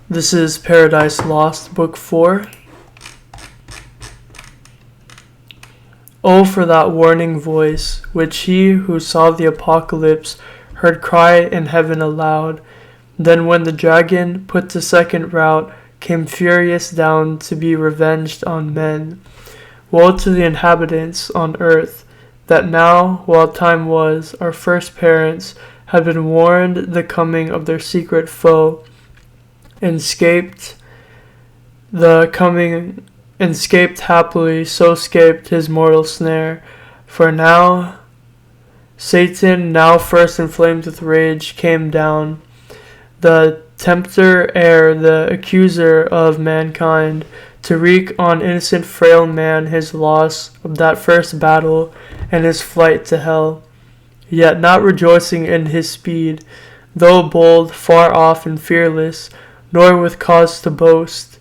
This is Paradise Lost, Book 4. Oh, for that warning voice, which he who saw the apocalypse heard cry in heaven aloud. Then when the dragon put to second rout, came furious down to be revenged on men. Woe to the inhabitants on earth, that now, while time was, our first parents had been warned the coming of their secret foe, and scaped happily, so scaped his mortal snare. For now Satan, now first inflamed with rage, came down, the tempter ere the accuser of mankind, to wreak on innocent frail man his loss of that first battle and his flight to hell. Yet not rejoicing in his speed, though bold, far off and fearless, nor with cause to boast,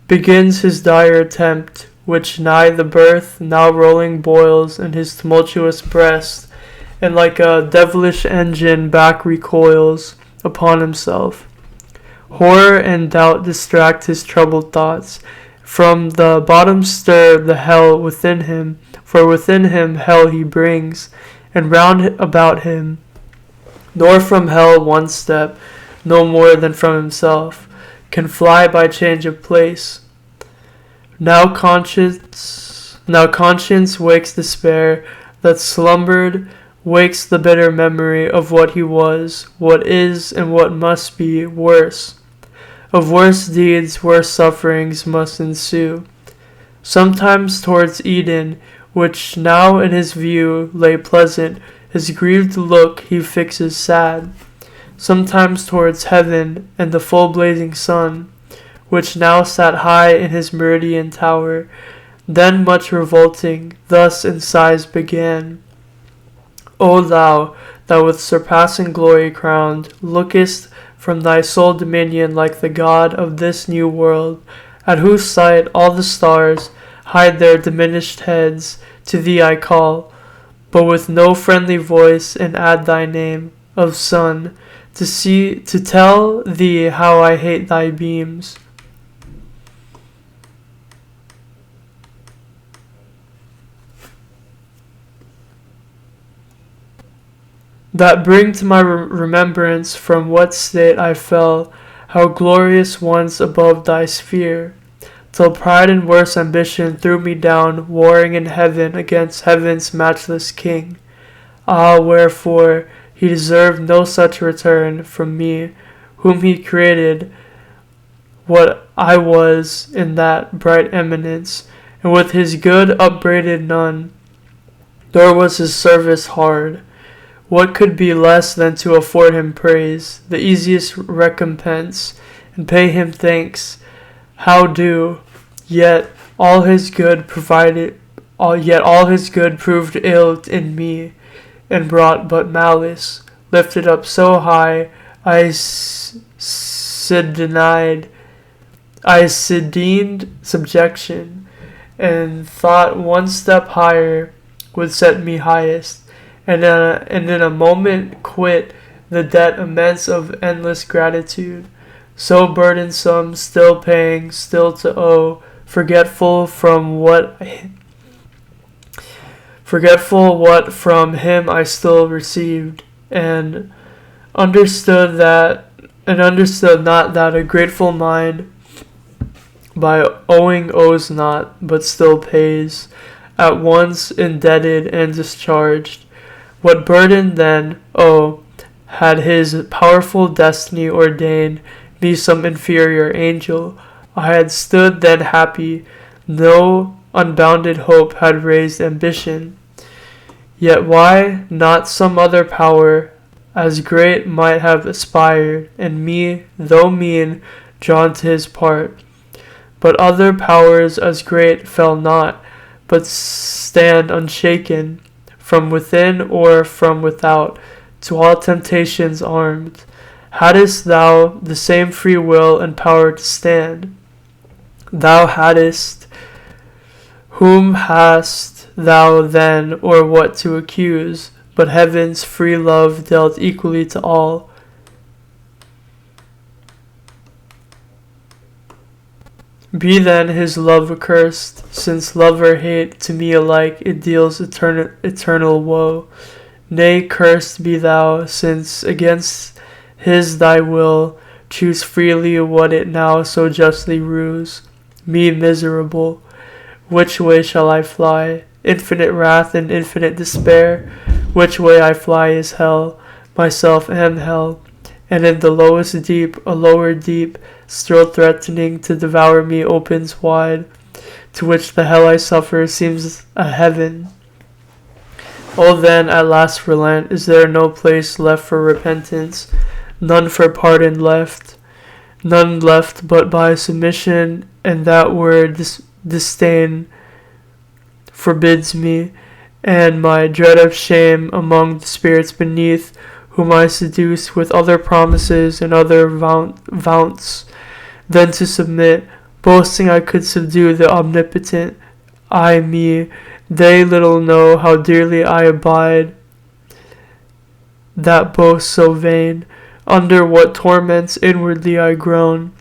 begins his dire attempt, which nigh the birth now rolling boils in his tumultuous breast, and like a devilish engine back recoils upon himself. Horror and doubt distract his troubled thoughts. From the bottom stir the hell within him, for within him hell he brings, and round about him, nor from hell one step, no more than from himself, can fly by change of place. Now conscience wakes despair that slumbered, wakes the bitter memory of what he was, what is, and what must be worse. Of worse deeds, worse sufferings must ensue. Sometimes towards Eden, which now in his view lay pleasant, his grieved look he fixes sad. Sometimes towards heaven and the full blazing sun, which now sat high in his meridian tower. Then much revolting, thus in sighs began. O thou with surpassing glory crowned, lookest from thy sole dominion like the God of this new world, at whose sight all the stars hide their diminished heads, to thee I call, but with no friendly voice, and add thy name of Sun, to tell thee how I hate thy beams. That bring to my remembrance from what state I fell, how glorious once above thy sphere, till pride and worse ambition threw me down, warring in heaven against heaven's matchless King. Ah, wherefore he deserved no such return from me, whom he created what I was in that bright eminence, and with his good upbraided none, nor was his service hard. What could be less than to afford him praise, the easiest recompense, and pay him thanks? How do? Yet all his good proved ill in me, and brought but malice. Lifted up so high, I siddened subjection, and thought one step higher would set me highest. And in a moment quit the debt immense of endless gratitude, so burdensome, still paying, still to owe, forgetful what from him I still received, and understood not that a grateful mind by owing owes not, but still pays, at once indebted and discharged. What burden then, had his powerful destiny ordained me some inferior angel, I had stood then happy, no unbounded hope had raised ambition. Yet why not some other power as great might have aspired, and me, though mean, drawn to his part? But other powers as great fell not, but stand unshaken, from within or from without, to all temptations armed. Hadst thou the same free will and power to stand? Thou hadst. Whom hast thou then, or what to accuse? But heaven's free love dealt equally to all. Be then his love accursed, since love or hate to me alike it deals eternal woe. Nay, cursed be thou, since against his thy will choose freely what it now so justly rues. Me miserable, which way shall I fly? Infinite wrath and infinite despair. Which way I fly is hell, myself am hell, and in the lowest deep, a lower deep, still threatening to devour me opens wide, to which the hell I suffer seems a heaven. Oh then, at last relent, is there no place left for repentance, none for pardon left, none left but by submission, and that word disdain forbids me, and my dread of shame among the spirits beneath, whom I seduce with other promises and other vaunts, than to submit, boasting I could subdue the omnipotent. I me, they little know how dearly I abide that boast so vain, under what torments inwardly I groan,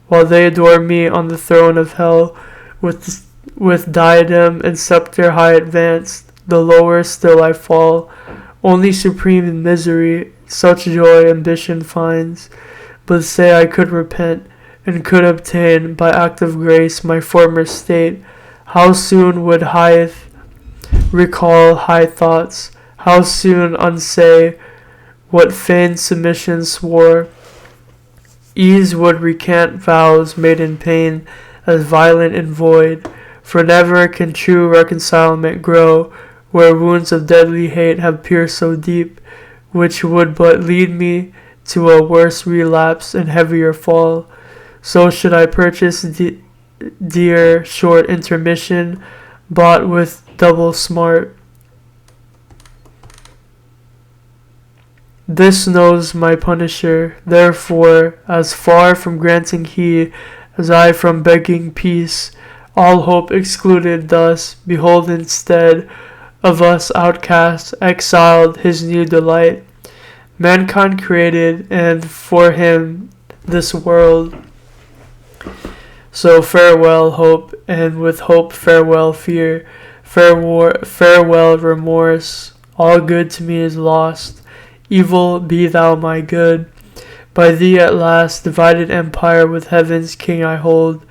while they adore me on the throne of hell, with diadem and scepter high advanced, the lower still I fall, only supreme in misery, such joy ambition finds. But say I could repent, and could obtain by act of grace my former state, how soon would Hieth recall high thoughts, how soon unsay what feigned submission swore, ease would recant vows made in pain as violent and void, for never can true reconcilement grow where wounds of deadly hate have pierced so deep, which would but lead me to a worse relapse and heavier fall. So should I purchase dear short intermission, bought with double smart. This knows my punisher, therefore, as far from granting he, as I from begging peace, all hope excluded thus, behold instead of us outcasts, exiled his new delight, mankind created, and for him this world. So farewell hope, and with hope farewell fear, farewell remorse, all good to me is lost, evil be thou my good, by thee at last divided empire with heaven's king I hold,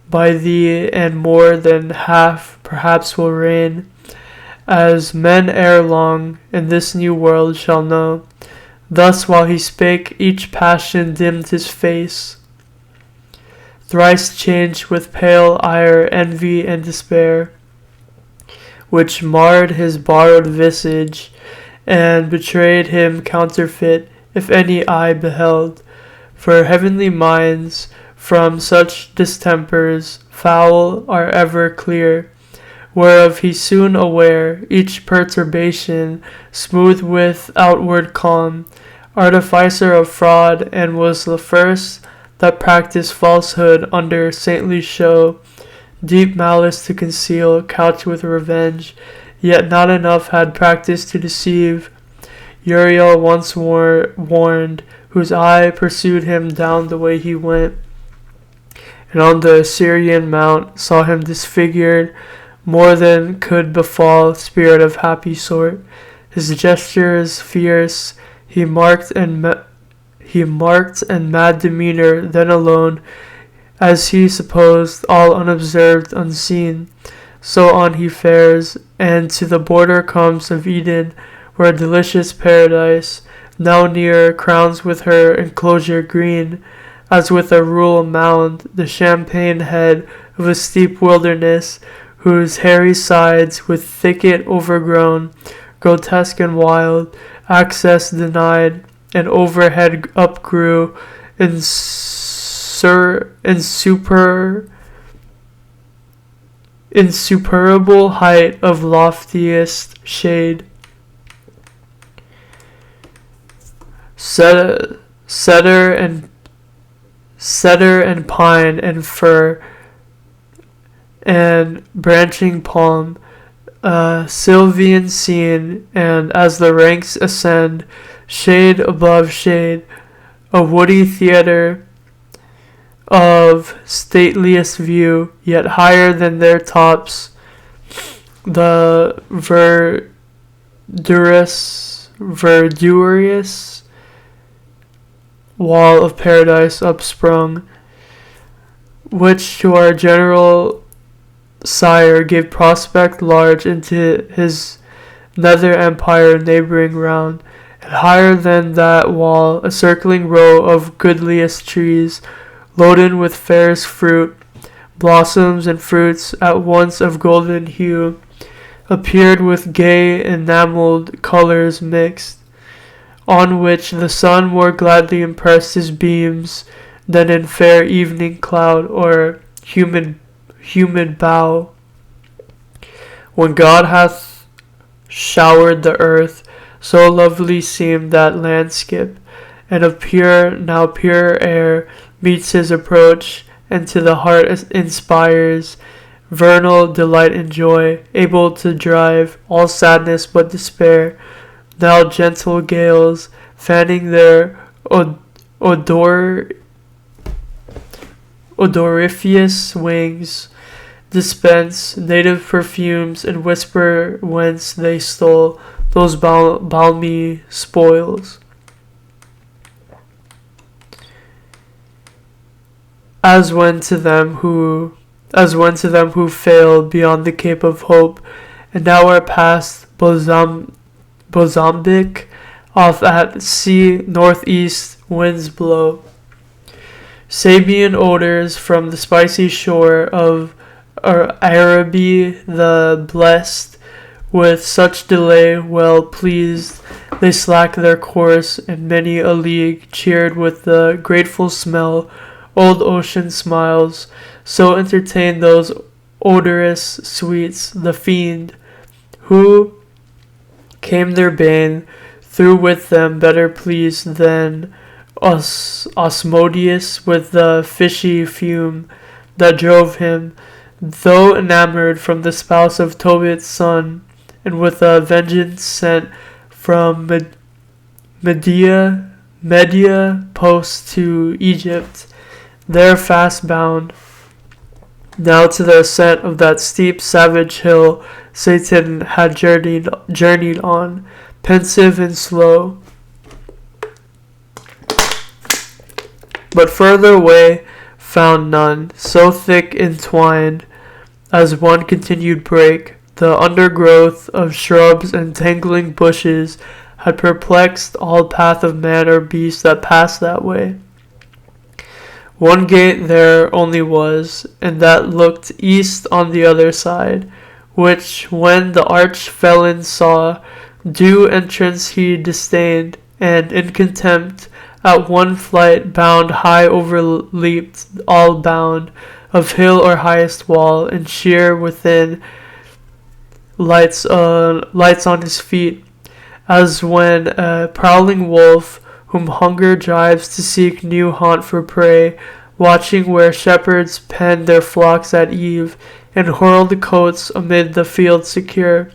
by thee and more than half perhaps will reign, as men ere long in this new world shall know. Thus while he spake each passion dimmed his face, thrice changed with pale ire, envy, and despair, which marred his borrowed visage, and betrayed him counterfeit, if any eye beheld. For heavenly minds from such distempers foul are ever clear, whereof he soon aware, each perturbation smooth with outward calm, artificer of fraud, and was the first that practiced falsehood under saintly show, deep malice to conceal, couched with revenge, yet not enough had practiced to deceive. Uriel once warned, whose eye pursued him down the way he went, and on the Assyrian mount saw him disfigured, more than could befall spirit of happy sort. His gestures fierce, he marked and mad demeanor, then alone, as he supposed, all unobserved, unseen. So on he fares, and to the border comes of Eden, where a delicious paradise, now near, crowns with her enclosure green, as with a rural mound, the champaign head of a steep wilderness, whose hairy sides, with thicket overgrown, grotesque and wild, access denied, and overhead upgrew insuperable height of loftiest shade. Cedar and pine and fir and branching palm, Sylvian scene, and as the ranks ascend, shade above shade, a woody theatre of stateliest view, yet higher than their tops, the verdurous wall of paradise upsprung, which to our general sire gave prospect large into his nether empire neighboring round, and higher than that wall a circling row of goodliest trees, loaden with fairest fruit, blossoms and fruits at once of golden hue, appeared with gay enamelled colours mixed, on which the sun more gladly impressed his beams than in fair evening cloud or humid bough. When God hath showered the earth, so lovely seemed that landskip, and of now purer air meets his approach, and to the heart inspires vernal delight and joy, able to drive all sadness but despair. Now gentle gales, fanning their odoriferous wings, dispense native perfumes and whisper whence they stole those balmy spoils. As when to them who failed beyond the Cape of Hope, and now are past Mozambique, off at sea northeast winds blow. Sabian odors from the spicy shore of Araby the blessed, with such delay well pleased, they slack their course, and many a league cheered with the grateful smell. Old ocean smiles, so entertain those odorous sweets, the fiend, who came their bane, through with them better pleased than Osmodeus with the fishy fume that drove him, though enamoured from the spouse of Tobit's son, and with a vengeance sent from Media post to Egypt, there fast bound. Now to the ascent of that steep savage hill Satan had journeyed on, pensive and slow. But further way found none, so thick entwined as one continued brake. The undergrowth of shrubs and tangling bushes had perplexed all path of man or beast that passed that way. One gate there only was, and that looked east on the other side, which when the arch-felon saw, due entrance he disdained, and in contempt at one flight bound high overleaped all bound of hill or highest wall, and sheer within lights on his feet, as when a prowling wolf whom hunger drives to seek new haunt for prey, watching where shepherds pen their flocks at eve, and hurl the coats amid the field secure,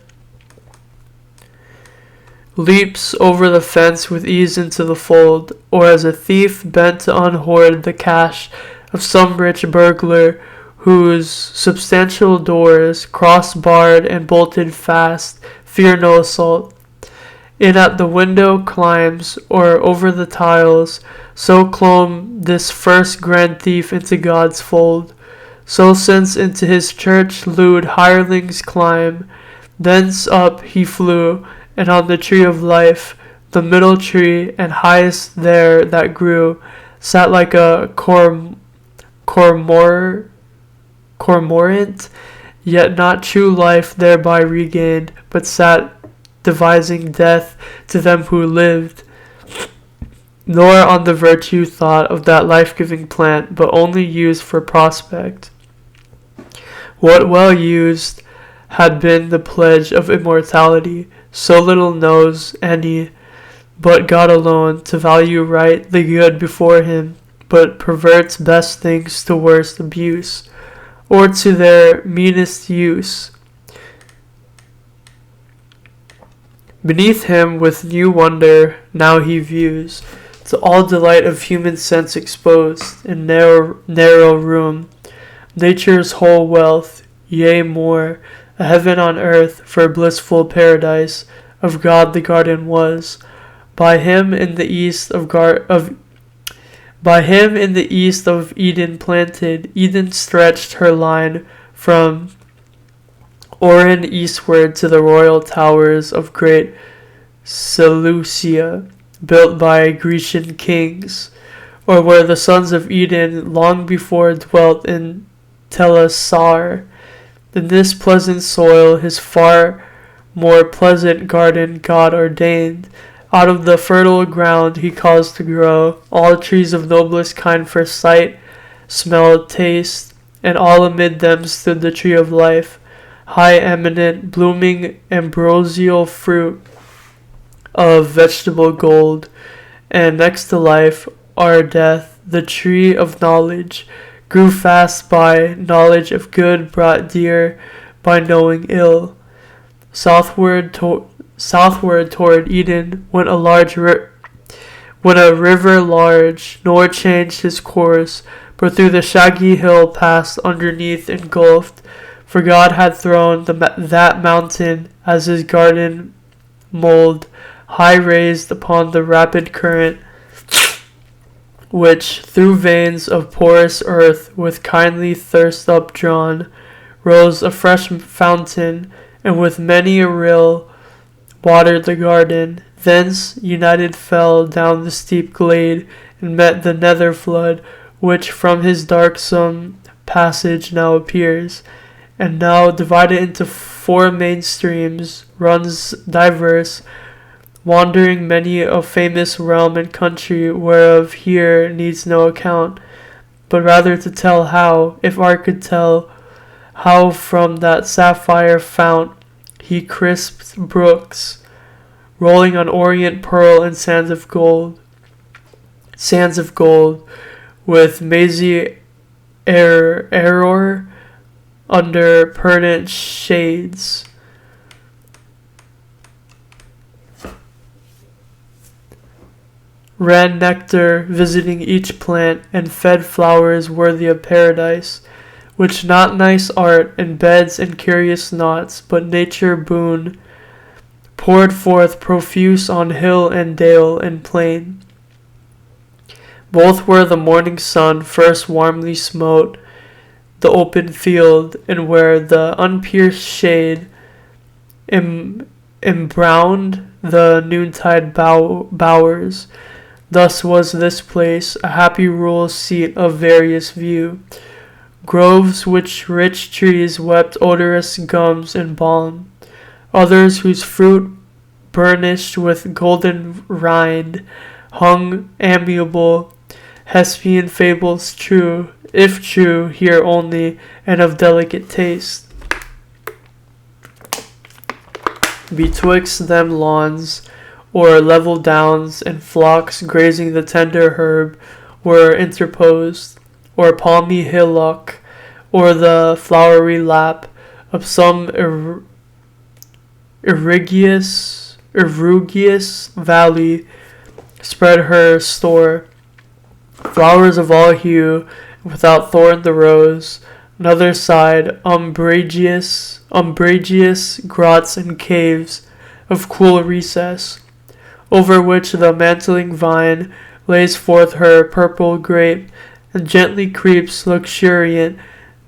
leaps over the fence with ease into the fold, or as a thief bent to unhoard the cash of some rich burglar, whose substantial doors, cross-barred and bolted fast, fear no assault. In at the window climbs, or over the tiles, so clomb this first grand thief into God's fold. So since into his church lewd hirelings climb, thence up he flew, and on the tree of life, the middle tree and highest there that grew, sat like a cormorant, yet not true life thereby regained, but sat devising death to them who lived, nor on the virtue thought of that life-giving plant, but only used for prospect. What well used had been the pledge of immortality, so little knows any but God alone to value right the good before him, but perverts best things to worst abuse, or to their meanest use. Beneath him with new wonder now he views to all delight of human sense exposed in narrow room, nature's whole wealth, yea more, a heaven on earth for blissful paradise of God the garden was. By him in the east of Eden planted, Eden stretched her line from Oran eastward to the royal towers of great Seleucia, built by Grecian kings, or where the sons of Eden long before dwelt in Telassar. In this pleasant soil his far more pleasant garden God ordained. Out of the fertile ground he caused to grow all trees of noblest kind for sight, smell, taste, and all amid them stood the tree of life, high eminent, blooming ambrosial fruit of vegetable gold, and next to life, our death, the tree of knowledge, grew fast by knowledge of good, brought dear by knowing ill. Southward toward Eden went a river large, nor changed his course, but through the shaggy hill passed underneath engulfed, for God had thrown that mountain as his garden mold, high raised upon the rapid current, which through veins of porous earth with kindly thirst updrawn, rose a fresh fountain, and with many a rill watered the garden. Thence united fell down the steep glade, and met the nether flood, which from his darksome passage now appears, and now divided into 4 main streams, runs diverse, wandering many a famous realm and country, whereof here needs no account, but rather to tell how, if art could tell, how from that sapphire fount he crisped brooks, rolling on orient pearl and sands of gold, with mazy error under perdant shades. Ran nectar, visiting each plant, and fed flowers worthy of paradise, which not nice art, and beds and curious knots, but nature boon, poured forth profuse on hill and dale and plain. Both where the morning sun first warmly smote the open field, and where the unpierced shade embrowned the noontide bowers. Thus was this place a happy rural seat of various view, groves which rich trees wept odorous gums and balm, others whose fruit burnished with golden rind hung amiable, Hespean fables true, if true here only, and of delicate taste. Betwixt them lawns, or level downs, and flocks grazing the tender herb were interposed, or palmy hillock, or the flowery lap of some erugious valley spread her store. Flowers of all hue, without thorn the rose. On other side, umbrageous grots and caves of cool recess, over which the mantling vine lays forth her purple grape, and gently creeps luxuriant.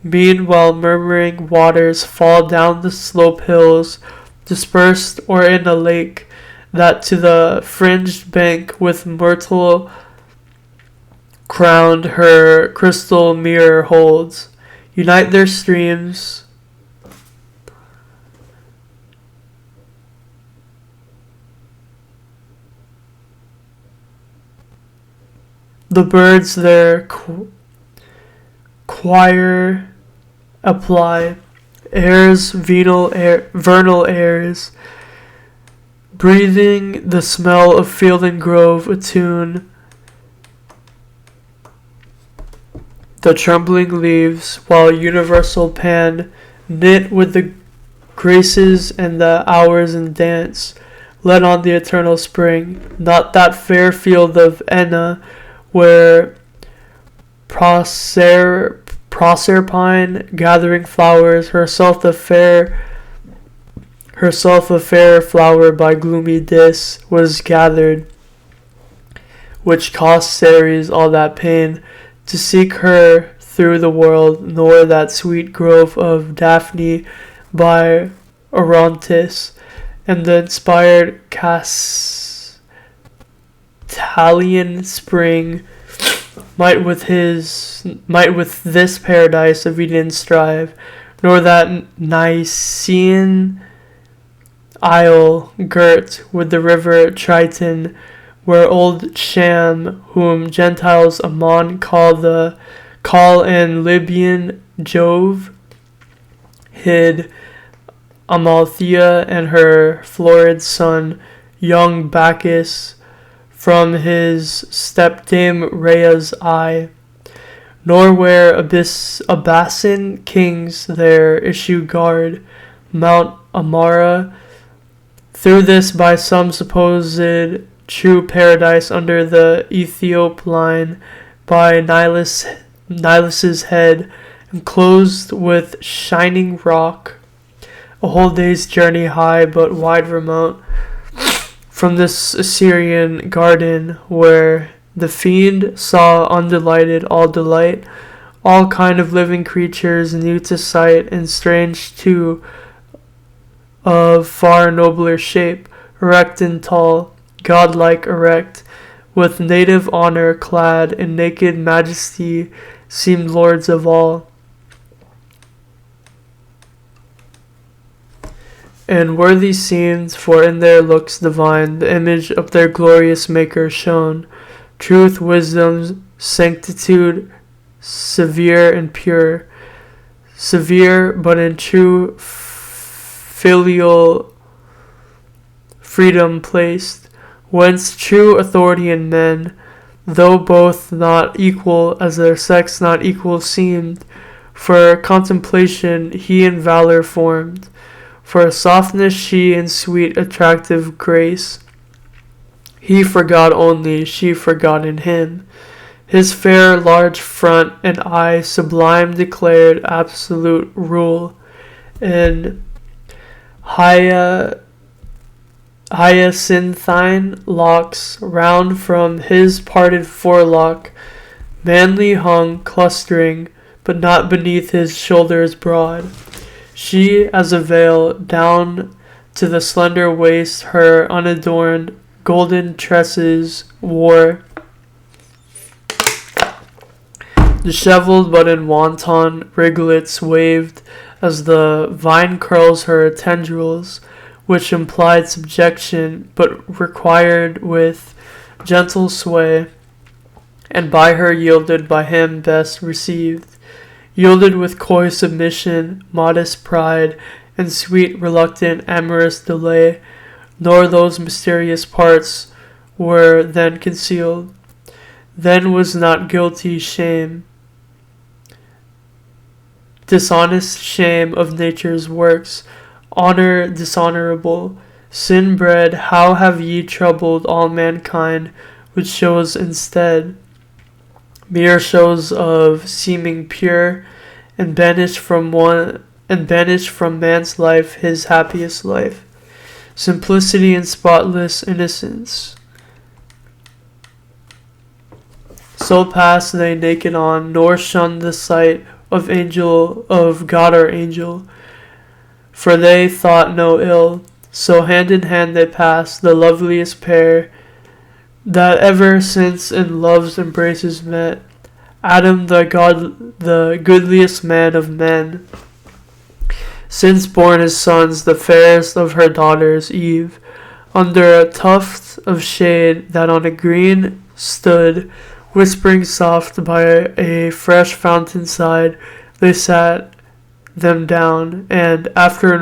Meanwhile murmuring waters fall down the slope hills, dispersed or in a lake, that to the fringed bank with myrtle crowned her crystal mirror holds. Unite their streams, the birds their choir apply, vernal airs, breathing the smell of field and grove attune. The trembling leaves, while universal Pan knit with the graces and the hours in dance, led on the eternal spring, not that fair field of Enna, where Proserpine, gathering flowers, herself a fair flower by gloomy Dis, was gathered, which cost Ceres all that pain to seek her through the world, nor that sweet grove of Daphne by Orontes, and the inspired Castalian spring might with this paradise of Eden strive, nor that Nicean isle girt with the river Triton, where old Sham, whom Gentiles Ammon call and Libyan Jove, hid Amalthea and her florid son, young Bacchus, from his stepdame Rhea's eye, nor where Abassan kings their issue guard, Mount Amara, through this by some supposed true paradise under the Ethiop line, by Nilus's head, enclosed with shining rock, a whole day's journey high but wide remote, from this Assyrian garden, where the fiend saw undelighted all delight, all kind of living creatures new to sight and strange too, of far nobler shape, erect and tall, godlike erect, with native honor clad in naked majesty, seemed lords of all. And worthy seemed, for in their looks divine the image of their glorious Maker shone, truth, wisdom, sanctitude, severe and pure, severe but in true filial freedom placed, whence true authority in men, though both not equal, as their sex not equal seemed, for contemplation he in valor formed, for softness she in sweet attractive grace, he for God only, she for God in him. His fair large front and eye sublime declared absolute rule, and hyacinthine locks round from his parted forelock, manly hung clustering, but not beneath his shoulders broad. She as a veil down to the slender waist her unadorned golden tresses wore, disheveled but in wanton riglets waved as the vine curls her tendrils, which implied subjection but required with gentle sway, and by her yielded, by him best received, yielded with coy submission, modest pride, and sweet reluctant amorous delay, nor those mysterious parts were then concealed. Then was not guilty shame, dishonest shame of nature's works, honor dishonorable, sin bred. How have ye troubled all mankind with shows instead, mere shows of seeming pure, and banished from man's life his happiest life, simplicity and spotless innocence. So passed they naked on, nor shunned the sight of God or angel, for they thought no ill. So hand in hand they passed, the loveliest pair that ever since in love's embraces met. Adam the goodliest man of men, since born his sons, the fairest of her daughters, Eve, under a tuft of shade that on a green stood, whispering soft by a fresh fountain side, they sat them down, and after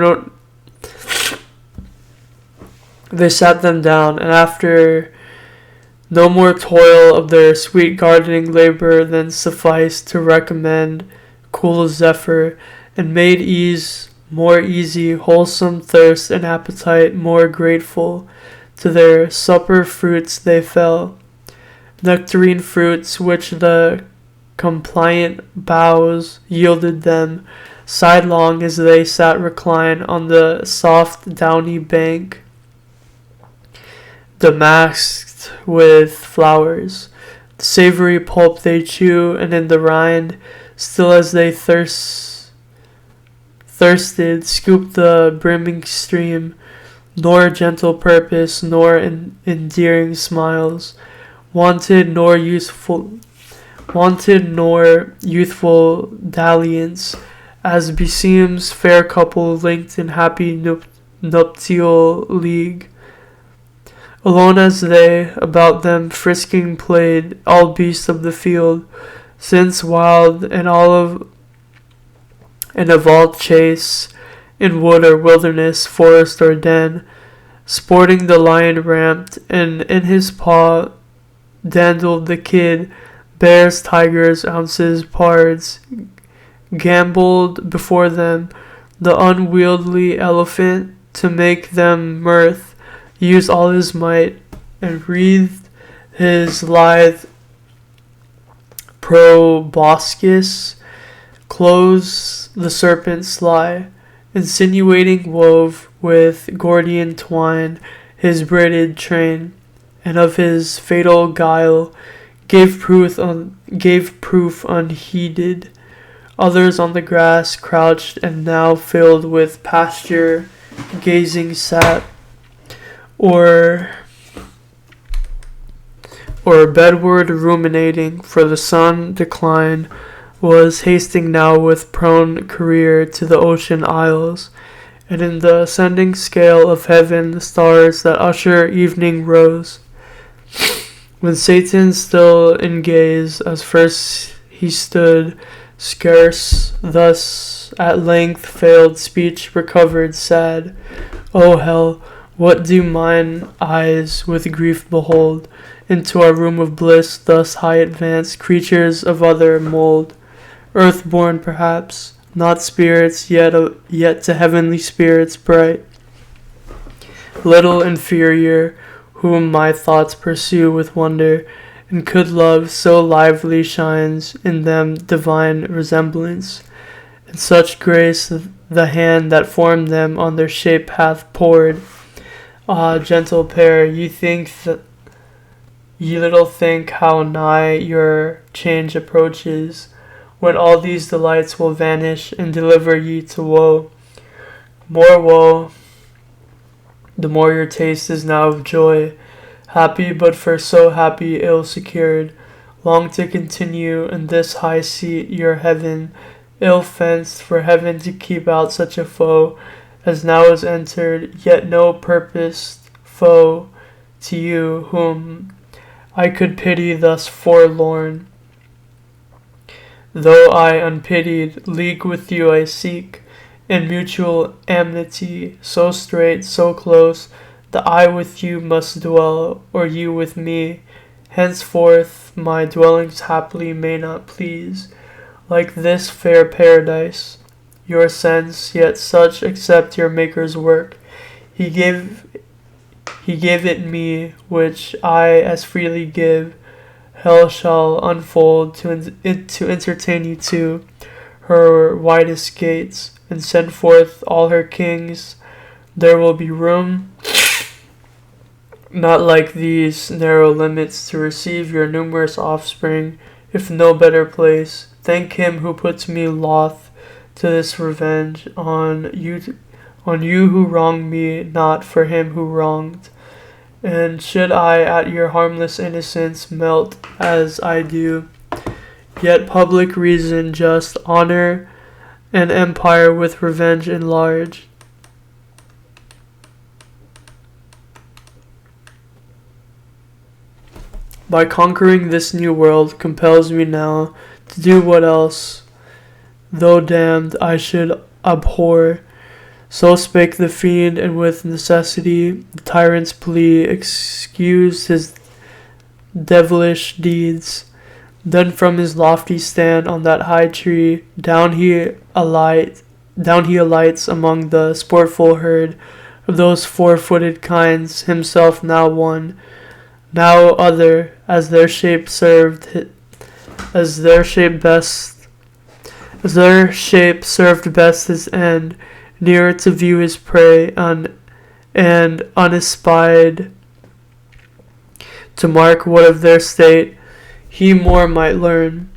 no more toil of their sweet gardening labor than sufficed to recommend cool zephyr, and made ease more easy, wholesome thirst and appetite, more grateful. To their supper fruits they fell, nectarine fruits which the compliant boughs yielded them, sidelong as they sat reclined on the soft downy bank, damasked with flowers. The savory pulp they chew, and in the rind, still as they thirsted, scoop the brimming stream, nor gentle purpose, nor endearing smiles, wanted nor youthful dalliance, as beseems fair couple linked in happy nuptial league. Alone as they, about them frisking played all beasts of the field, since wild and of all chase, in wood or wilderness, forest or den, sporting the lion ramped, and in his paw dandled the kid, bears, tigers, ounces, pards, gamboled before them, the unwieldy elephant, to make them mirth, used all his might, and wreathed his lithe proboscis, close the serpent sly, insinuating wove with Gordian twine his braided train, and of his fatal guile gave proof unheeded. Others on the grass crouched, and now filled with pasture gazing sat, or bedward ruminating, for the sun declined was hasting now with prone career to the ocean isles, and in the ascending scale of heaven the stars that usher evening rose. When Satan still in gaze, as first he stood, scarce thus at length failed speech recovered sad. O hell, what do mine eyes with grief behold? Into our room of bliss thus high advanced creatures of other mould, earth-born perhaps, not spirits, yet to heavenly spirits bright, little inferior, whom my thoughts pursue with wonder, and could love so lively shines in them divine resemblance, and such grace the hand that formed them on their shape hath poured. Ah, gentle pair, ye little think how nigh your change approaches, when all these delights will vanish and deliver ye to woe. More woe, the more your taste is now of joy, happy but for so happy ill secured, long to continue in this high seat your heaven, ill fenced for heaven to keep out such a foe as now is entered, yet no purposed foe to you, whom I could pity thus forlorn. Though I unpitied, league with you I seek, in mutual amity, so straight, so close, that I with you must dwell, or you with me. Henceforth my dwellings haply may not please, like this fair paradise, your sense, yet such accept your Maker's work. He gave it me, which I as freely give. Hell shall unfold to entertain you to her widest gates, and send forth all her kings. There will be room, not like these narrow limits, to receive your numerous offspring, if no better place. Thank him who puts me loth to this revenge on you who wronged me, not for him who wronged. And should I at your harmless innocence melt as I do, yet public reason, just honor, and empire with revenge enlarge. By conquering this new world compels me now to do what else, though damned, I should abhor. So spake the fiend, and with necessity the tyrant's plea excused his devilish deeds. Then from his lofty stand on that high tree down he alight down he alights among the sportful herd of those four-footed kinds, himself now one, now other, as their shape served best his end, nearer to view his prey, and unespied to mark what of their state he more might learn.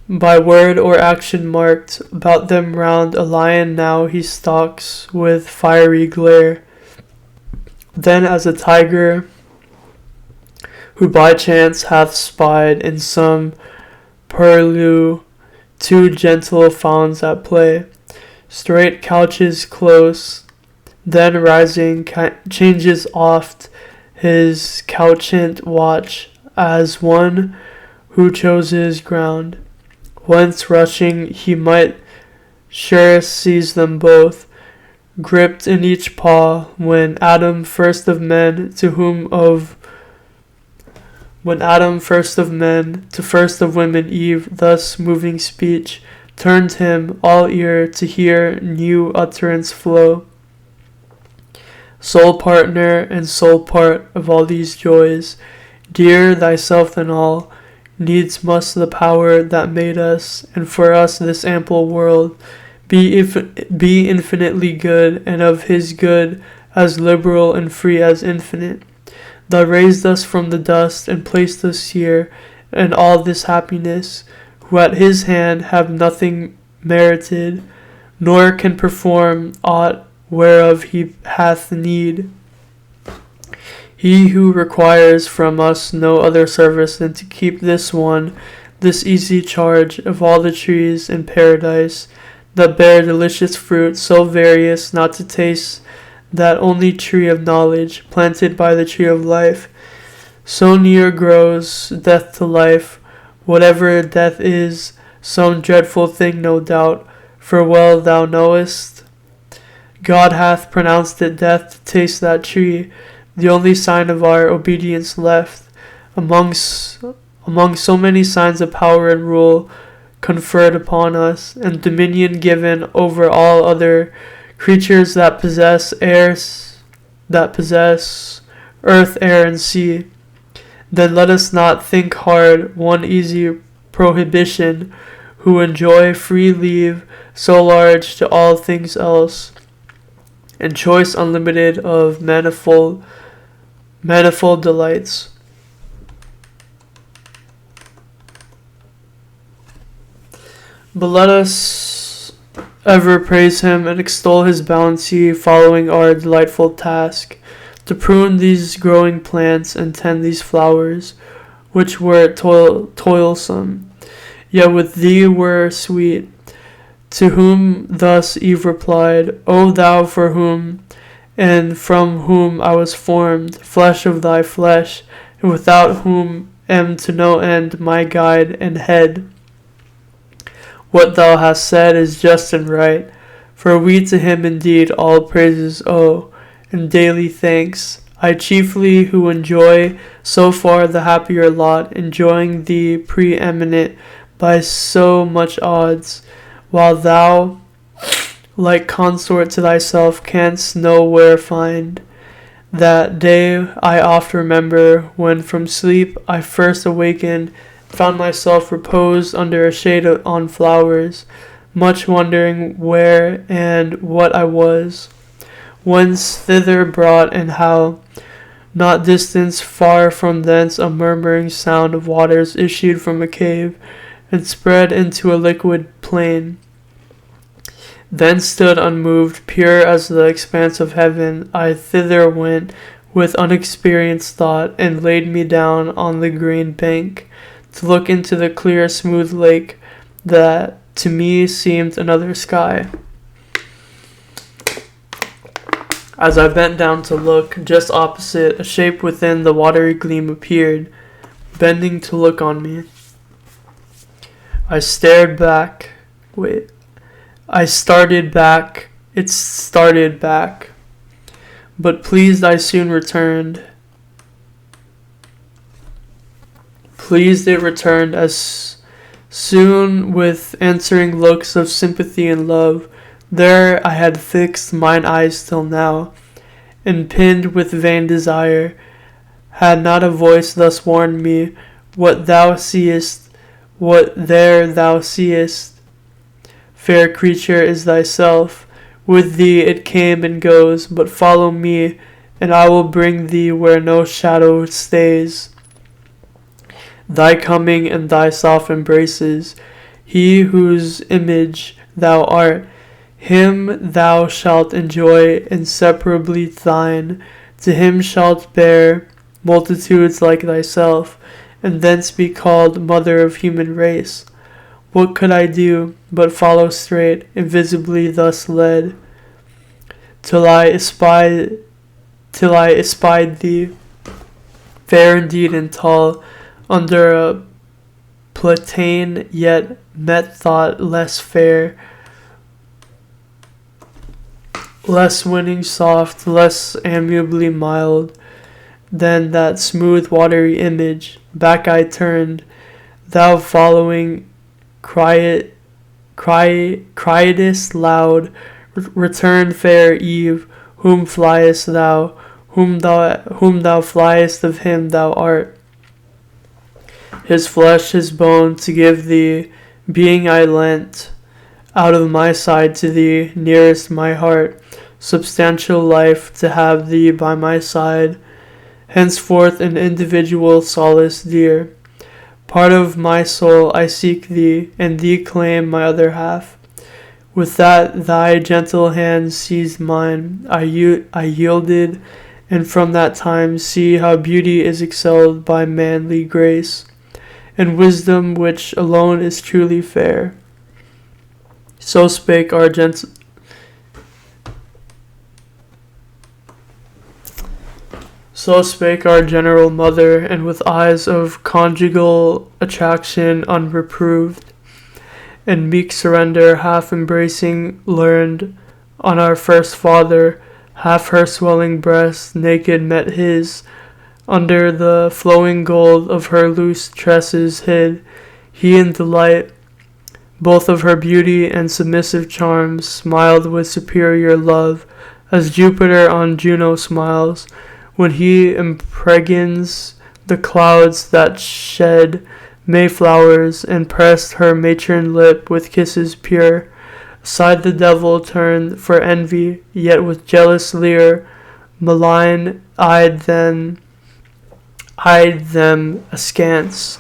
By word or action marked, about them round a lion now he stalks with fiery glare. Then as a tiger who by chance hath spied in some purlieu two gentle fawns at play, straight couches close, then rising changes oft his couchant watch, as one who chooses ground, whence rushing he might sure seize them both, gripped in each paw, when Adam first of men to first of women Eve, thus moving speech, turned him all ear to hear new utterance flow. Sole partner and sole part of all these joys, dear thyself than all, needs must the power that made us, and for us this ample world, be infinitely good, and of his good as liberal and free as infinite. Thou raised us from the dust, and placed us here, and all this happiness, who at his hand have nothing merited, nor can perform aught whereof he hath need. He who requires from us no other service than to keep this easy charge of all the trees in paradise that bear delicious fruit, so various not to taste that only tree of knowledge, planted by the tree of life. So near grows death to life, whatever death is, some dreadful thing no doubt, for well thou knowest, God hath pronounced it death to taste that tree, the only sign of our obedience left, among so many signs of power and rule conferred upon us, and dominion given over all other creatures that possess earth, air, and sea. Then let us not think hard one easy prohibition, who enjoy free leave so large to all things else, and choice unlimited of manifold delights. But let us ever praise him and extol his bounty, following our delightful task, to prune these growing plants and tend these flowers, which were toilsome, yet with thee were sweet. To whom thus Eve replied, O thou for whom and from whom I was formed, flesh of thy flesh, and without whom am to no end my guide and head. What thou hast said is just and right, for we to him indeed all praises owe, and daily thanks. I chiefly who enjoy so far the happier lot, enjoying thee preeminent by so much odds, while thou, like consort to thyself, canst nowhere find. That day I oft remember, when from sleep I first awakened, found myself reposed under a shade on flowers, much wondering where and what I was, whence thither brought, and how, not distance far from thence, a murmuring sound of waters issued from a cave, and spread into a liquid plain. Then stood unmoved, pure as the expanse of heaven. I thither went with unexperienced thought, and laid me down on the green bank, to look into the clear, smooth lake that to me seemed another sky. As I bent down to look, just opposite, a shape within the watery gleam appeared, bending to look on me. I started back. It started back. But pleased I soon returned. Pleased it returned as soon with answering looks of sympathy and love, There I had fixed mine eyes till now, and pinned with vain desire, had not a voice thus warned me, what thou seest, what there thou seest, fair creature, is thyself. With thee it came and goes, but follow me, and I will bring thee where no shadow stays. Thy coming and thy soft embraces, he whose image thou art, him thou shalt enjoy inseparably thine, to him shalt bear multitudes like thyself, and thence be called mother of human race. What could I do but follow straight, invisibly thus led, till I espied thee, fair indeed and tall, under a platane, yet met thought less fair, less winning soft, less amiably mild, than that smooth watery image. Back I turned, thou following criedest loud, return fair Eve, whom fliest thou, whom thou fliest of him thou art. His flesh, his bone, to give thee, being I lent, out of my side to thee, nearest my heart, substantial life, to have thee by my side, henceforth an individual solace dear. Part of my soul I seek thee, and thee claim my other half. With that thy gentle hand seized mine, I yielded, and from that time see how beauty is excelled by manly grace, and wisdom which alone is truly fair. So spake our general mother, and with eyes of conjugal attraction unreproved, and meek surrender, half embracing, learned on our first father, half her swelling breast naked met his, under the flowing gold of her loose tresses hid, he in delight, both of her beauty and submissive charms, smiled with superior love, as Jupiter on Juno smiles, when he impregns the clouds that shed Mayflowers, and pressed her matron lip with kisses pure. Aside the devil turned for envy, yet with jealous leer, malign eyed them askance,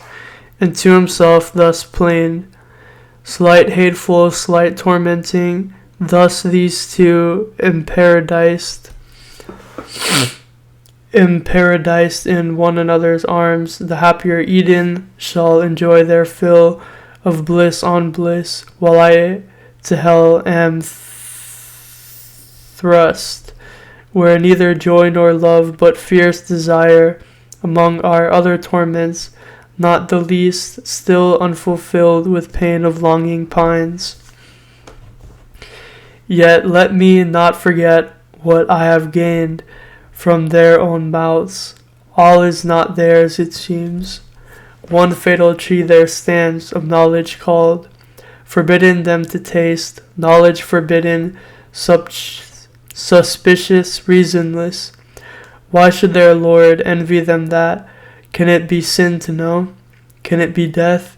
and to himself thus plain, slight hateful, slight tormenting, thus these two Imparadised in one another's arms, the happier Eden shall enjoy their fill of bliss on bliss, while I to hell am thrust, where neither joy nor love, but fierce desire, among our other torments, not the least, still unfulfilled with pain of longing pines. Yet let me not forget what I have gained from their own mouths. All is not theirs, it seems. One fatal tree there stands, of knowledge called, forbidden them to taste, knowledge forbidden, suspicious, reasonless. Why should their Lord envy them that? Can it be sin to know? Can it be death?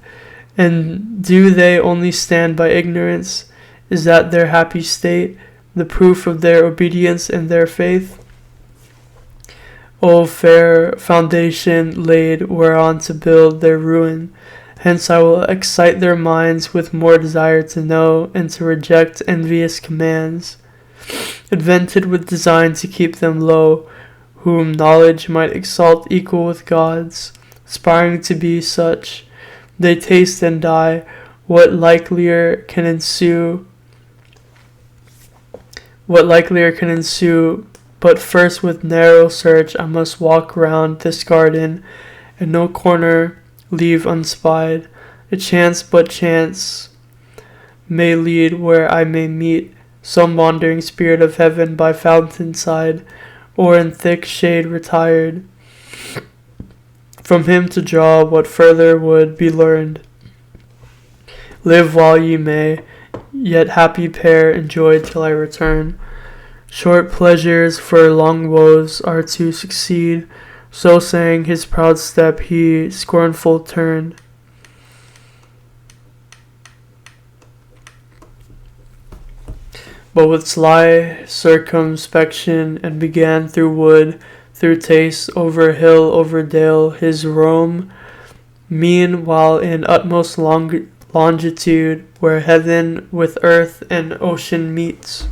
And do they only stand by ignorance? Is that their happy state, the proof of their obedience and their faith? O fair foundation laid whereon to build their ruin, hence I will excite their minds with more desire to know and to reject envious commands, invented with design to keep them low, whom knowledge might exalt equal with gods, aspiring to be such. They taste and die. What likelier can ensue? But first with narrow search I must walk round this garden, and no corner leave unspied. A chance may lead where I may meet some wandering spirit of heaven by fountain side, or in thick shade retired. From him to draw what further would be learned. Live while ye may, yet happy pair enjoyed till I return. Short pleasures for long woes are to succeed. So saying, his proud step he scornful turned. But with sly circumspection, and began through wood, through taste, over hill, over dale, his roam. Meanwhile, in utmost longitude, where heaven with earth and ocean meets.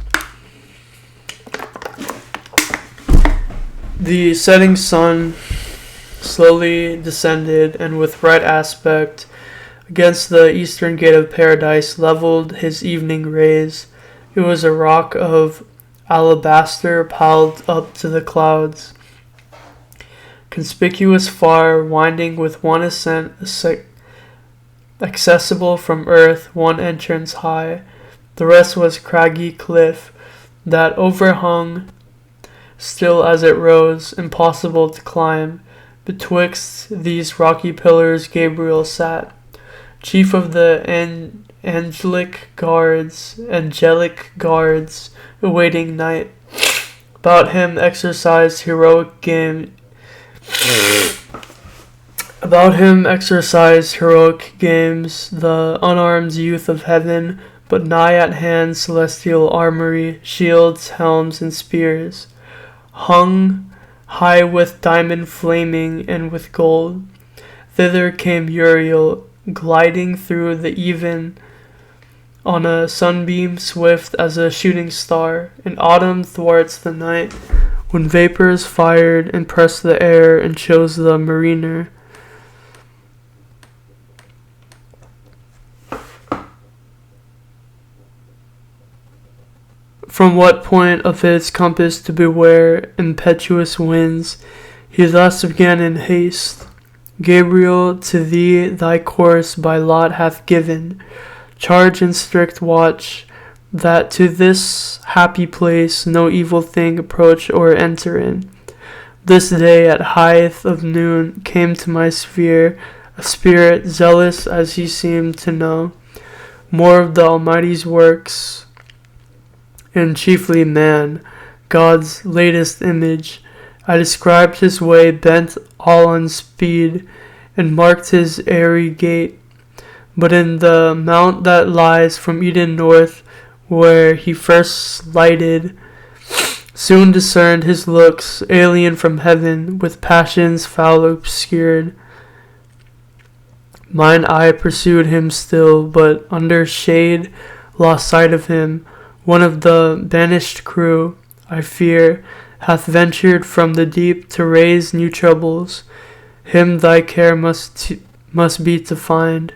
The setting sun slowly descended, and with right aspect against the eastern gate of paradise leveled his evening rays. It was a rock of alabaster piled up to the clouds, conspicuous far, winding with one ascent accessible from earth, one entrance high. The rest was craggy cliff that overhung, still as it rose, impossible to climb. Betwixt these rocky pillars Gabriel sat, chief of the angelic guards, awaiting night. About him exercised heroic games, the unarmed youth of heaven, but nigh at hand celestial armory, shields, helms, and spears, hung high with diamond flaming and with gold. Thither came Uriel, gliding through the even on a sunbeam swift as a shooting star. In autumn thwarts the night, when vapors fired and pressed the air and chose the mariner. From what point of his compass to beware impetuous winds, he thus began in haste. Gabriel, to thee thy course by lot hath given. Charge in strict watch, that to this happy place no evil thing approach or enter in. This day at height of noon came to my sphere a spirit zealous as he seemed to know more of the Almighty's works, and chiefly man, God's latest image. I described his way bent all on speed, and marked his airy gait. But in the mount that lies from Eden north, where he first lighted, soon discerned his looks, alien from heaven, with passions foul obscured. Mine eye pursued him still, but under shade lost sight of him. One of the banished crew, I fear, hath ventured from the deep to raise new troubles. Him thy care must be to find.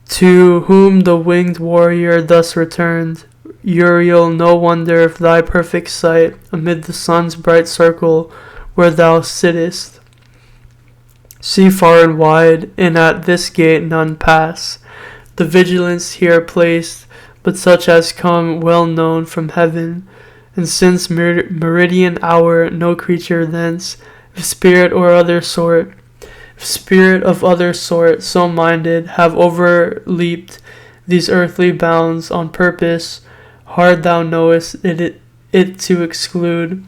To whom the winged warrior thus returned, Uriel, no wonder if thy perfect sight amid the sun's bright circle where thou sittest. See far and wide, and at this gate none pass. The vigilance here placed, but such as come well known from heaven, and since meridian hour no creature thence, if spirit of other sort, so minded, have overleaped these earthly bounds on purpose, hard thou knowest it to exclude.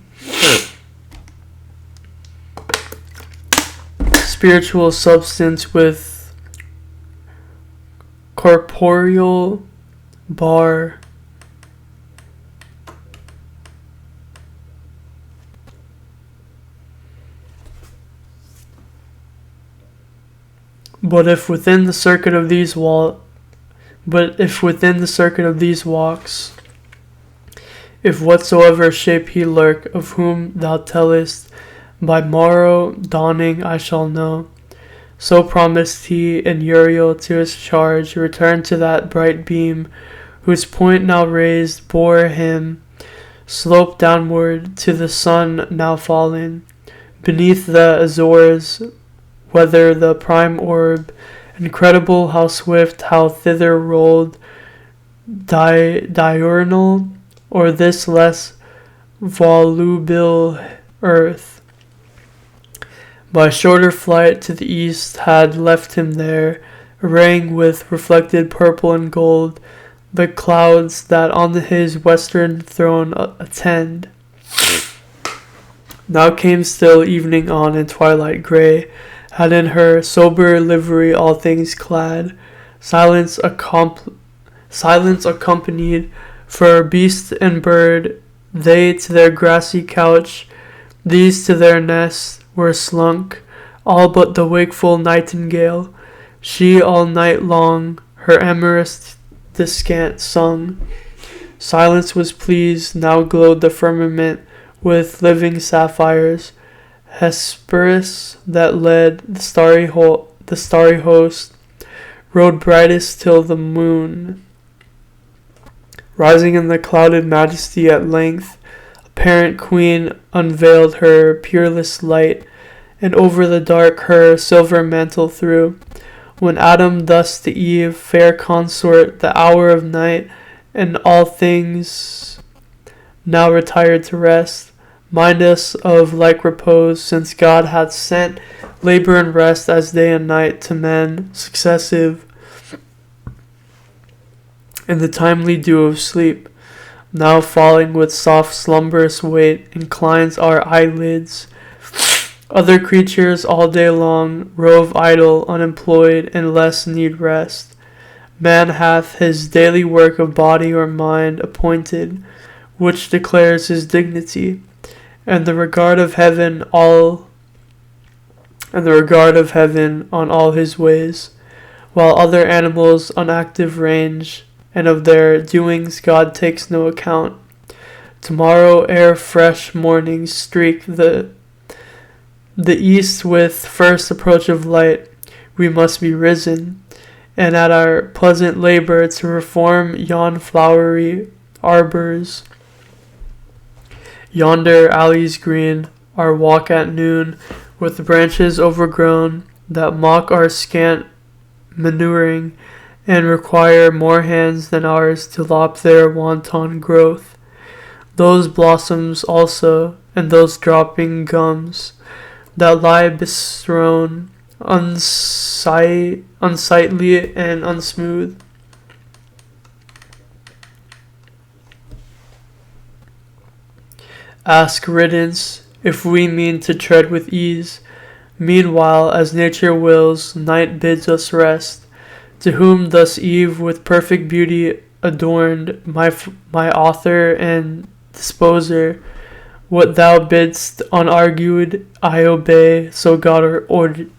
Spiritual substance with corporeal bar. But if within the circuit of these walks, if whatsoever shape he lurk, of whom thou tellest, by morrow dawning I shall know. So promised he, and Uriel to his charge returned to that bright beam, whose point now raised bore him, sloped downward to the sun now falling. Beneath the Azores, whether the prime orb, incredible how swift, how thither rolled, diurnal, or this less voluble earth, by shorter flight to the east had left him there, arraying with reflected purple and gold the clouds that on his western throne attend. Now came still evening on, and twilight grey had in her sober livery all things clad. Silence accompanied, for beast and bird, they to their grassy couch, these to their nest, were slunk, all but the wakeful nightingale. She all night long her amorous descant sung. Silence was pleased, now glowed the firmament with living sapphires. Hesperus that led the starry host rode brightest till the moon, rising in the clouded majesty at length, apparent queen unveiled her peerless light, and over the dark her silver mantle threw. When Adam thus to Eve, fair consort, the hour of night, and all things now retired to rest, mind us of like repose, since God hath sent labor and rest as day and night to men successive, in the timely dew of sleep, now falling with soft slumberous weight, inclines our eyelids. Other creatures all day long rove idle, unemployed, and less need rest. Man hath his daily work of body or mind appointed, which declares his dignity, and the regard of heaven on all his ways, while other animals on active range, and of their doings God takes no account. Tomorrow, ere fresh mornings streak the east with first approach of light, we must be risen, and at our pleasant labor to reform yon flowery arbors, yonder alleys green, our walk at noon, with branches overgrown that mock our scant manuring, and require more hands than ours to lop their wanton growth. Those blossoms also, and those dropping gums, that lie bestrown, unsightly and unsmooth. Ask riddance, if we mean to tread with ease. Meanwhile, as nature wills, night bids us rest. To whom thus Eve with perfect beauty adorned, my author and disposer, what thou bidst unargued I obey, so God ordains.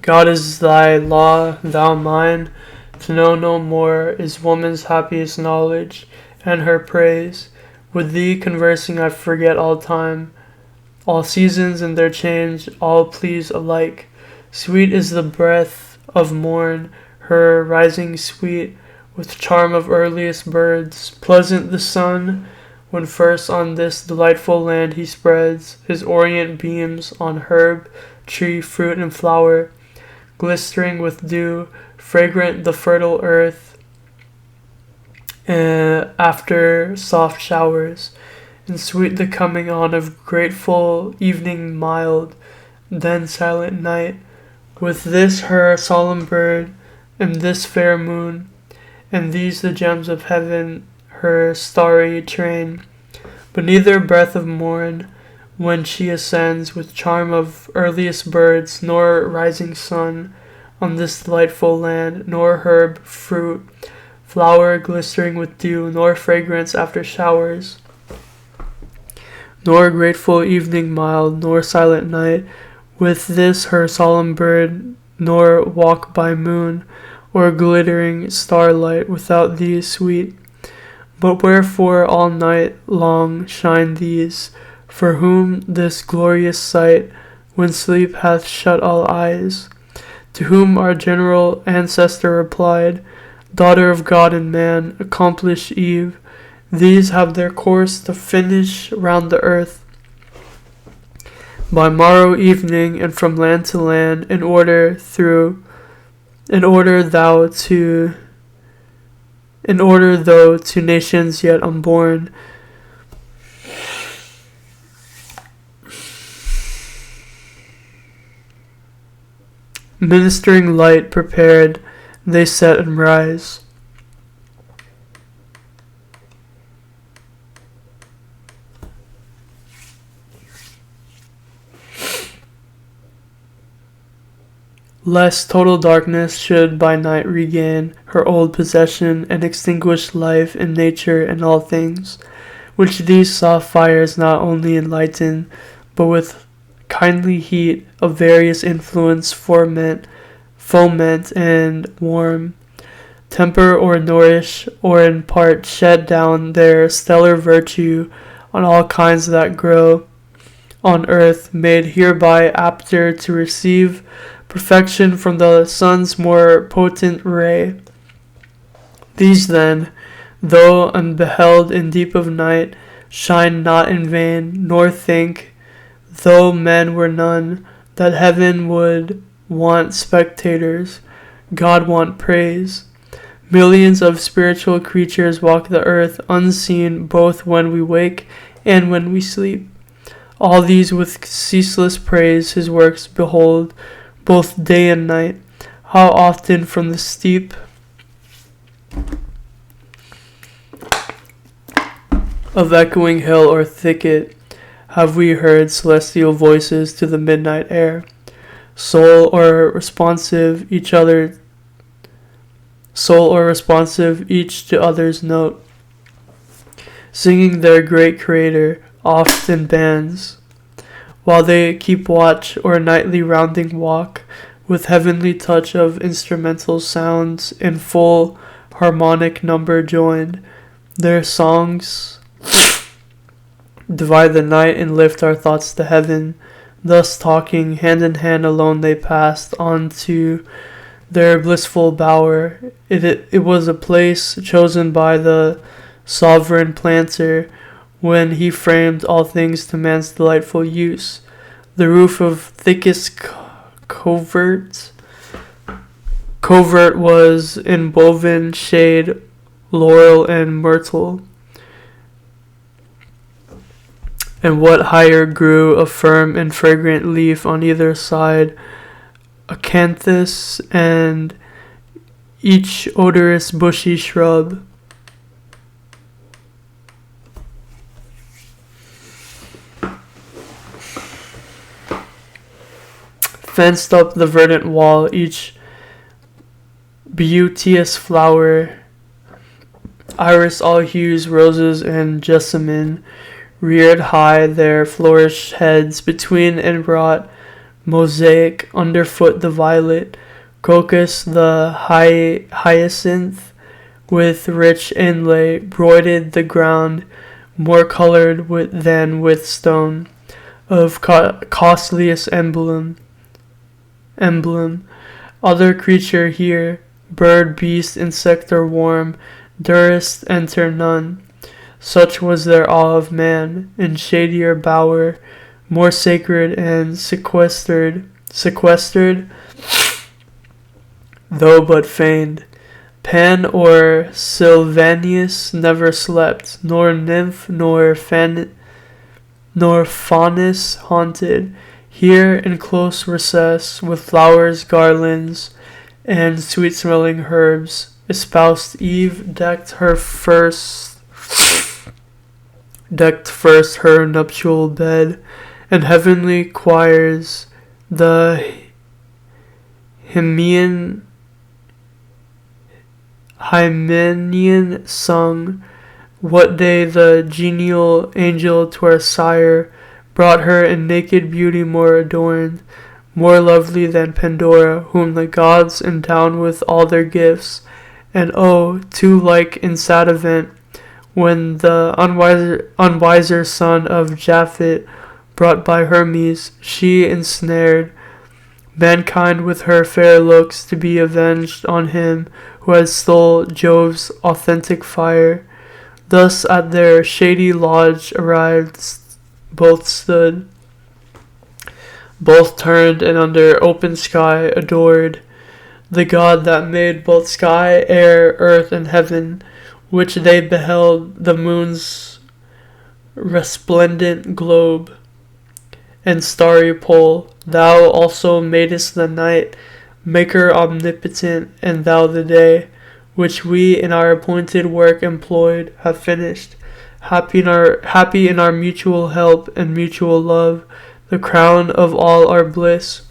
God is thy law, thou mine. To know no more is woman's happiest knowledge, and her praise. With thee conversing I forget all time, all seasons and their change, all please alike. Sweet is the breath of morn, her rising sweet, with charm of earliest birds. Pleasant the sun, when first on this delightful land he spreads his orient beams on herb, tree, fruit, and flower. Glistering with dew, fragrant the fertile earth after soft showers, and sweet the coming on of grateful evening mild, then silent night. With this her solemn bird, and this fair moon, and these the gems of heaven, her starry train. But neither breath of morn, when she ascends with charm of earliest birds, nor rising sun on this delightful land, nor herb, fruit, flower glistering with dew, nor fragrance after showers, nor grateful evening mild, nor silent night, with this her solemn bird, nor walk by moon, or glittering starlight without these sweet. But wherefore all night long shine these, for whom this glorious sight, when sleep hath shut all eyes? To whom our general ancestor replied, Daughter of God and man, accomplished Eve, these have their course to finish round the earth. By morrow evening, and from land to land, in order though to nations yet unborn, ministering light prepared they set and rise. Lest total darkness should by night regain her old possession and extinguish life in nature and all things, which these soft fires not only enlighten, but with kindly heat of various influence foment and warm, temper or nourish, or in part shed down their stellar virtue on all kinds that grow on earth, made hereby apter to receive perfection from the sun's more potent ray. These then, though unbeheld in deep of night, shine not in vain, nor think, though men were none, that heaven would want spectators, God want praise. Millions of spiritual creatures walk the earth unseen both when we wake and when we sleep. All these with ceaseless praise his works behold, both day and night. How often from the steep of echoing hill or thicket have we heard celestial voices to the midnight air, soul or responsive each to other's note, singing their great creator oft in bands, while they keep watch or nightly rounding walk, with heavenly touch of instrumental sounds in full harmonic number joined. Their songs divide the night and lift our thoughts to heaven. Thus talking, hand in hand alone they passed on to their blissful bower. It was a place chosen by the sovereign planter when he framed all things to man's delightful use. The roof of thickest covert was in woven shade, laurel and myrtle. And what higher grew a firm and fragrant leaf on either side, acanthus and each odorous bushy shrub. Fenced up the verdant wall, each beauteous flower, iris, all hues, roses, and jessamine, reared high their flourished heads between and wrought mosaic underfoot the violet, crocus the hyacinth, with rich inlay broidered the ground, more colored than with stone, of costliest emblem. Other creature here, bird, beast, insect, or worm, durst enter none. Such was their awe of man, in shadier bower, more sacred and sequestered, though but feigned. Pan or Sylvanus never slept, nor nymph nor faunus haunted. Here in close recess, with flowers, garlands, and sweet-smelling herbs, espoused Eve decked first her nuptial bed, and heavenly choirs the Hymenean sung. What day the genial angel to our sire brought her in naked beauty more adorned, more lovely than Pandora, whom the gods endowed with all their gifts. And oh, too like in sad event, when the unwiser son of Japhet, brought by Hermes, she ensnared mankind with her fair looks to be avenged on him who had stole Jove's authentic fire. Thus at their shady lodge arrived, both stood, both turned, and under open sky adored the God that made both sky, air, earth, and heaven, which they beheld the moon's resplendent globe and starry pole. Thou also madest the night Maker omnipotent, and thou the day, which we in our appointed work employed, have finished. Happy in our mutual help and mutual love, the crown of all our bliss.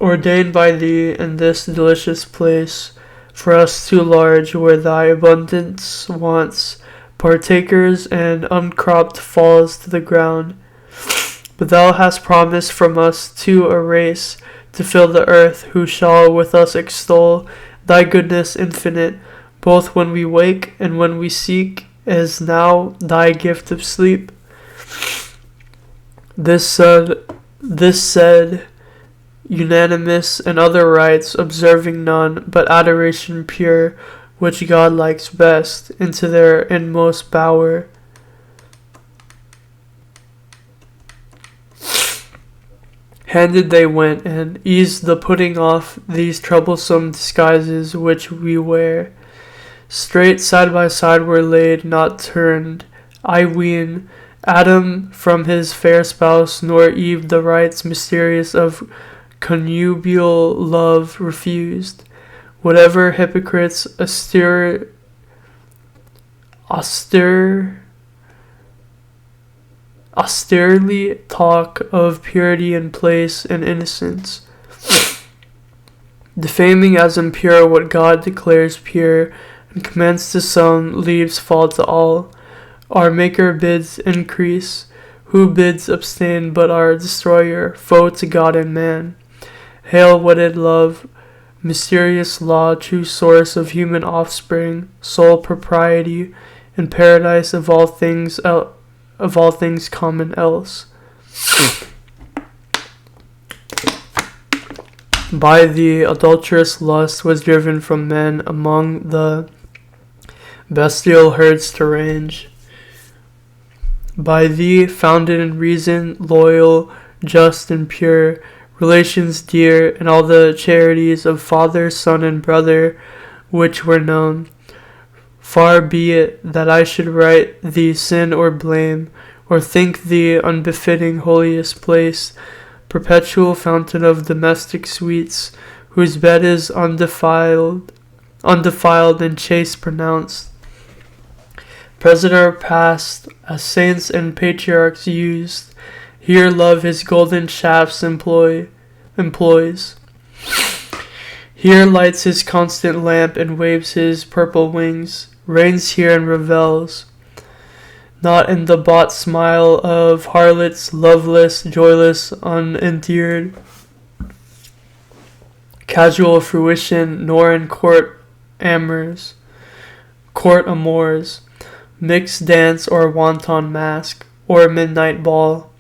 Ordained by thee in this delicious place, for us too large, where thy abundance wants partakers and uncropped falls to the ground. But thou hast promised from us too a race to fill the earth, who shall with us extol thy goodness infinite, both when we wake and when we seek, as now thy gift of sleep. This said, unanimous, and other rites, observing none, but adoration pure, which God likes best, into their inmost bower. Handed they went, and eased the putting off these troublesome disguises which we wear. Straight side by side were laid, not turned, I ween, Adam from his fair spouse, nor Eve the rites mysterious of connubial love refused. Whatever hypocrites austerely talk of purity and place and innocence, defaming as impure what God declares pure, and commends to some, leaves fall to all. Our Maker bids increase, who bids abstain but our destroyer, foe to God and man. Hail wedded love, mysterious law, true source of human offspring, sole propriety, and paradise of all things common else. By thee adulterous lust was driven from men among the bestial herds to range. By thee, founded in reason, loyal, just, and pure, relations dear, and all the charities of father, son, and brother, which were known. Far be it that I should write thee sin or blame, or think thee unbefitting holiest place, perpetual fountain of domestic sweets, whose bed is undefiled and chaste pronounced. Present or past, as saints and patriarchs used, here love his golden shafts employs. Here lights his constant lamp and waves his purple wings, reigns here and revels, not in the bought smile of harlots, loveless, joyless, unendeared, casual fruition, nor in court amours, mixed dance or wanton mask, or midnight ball,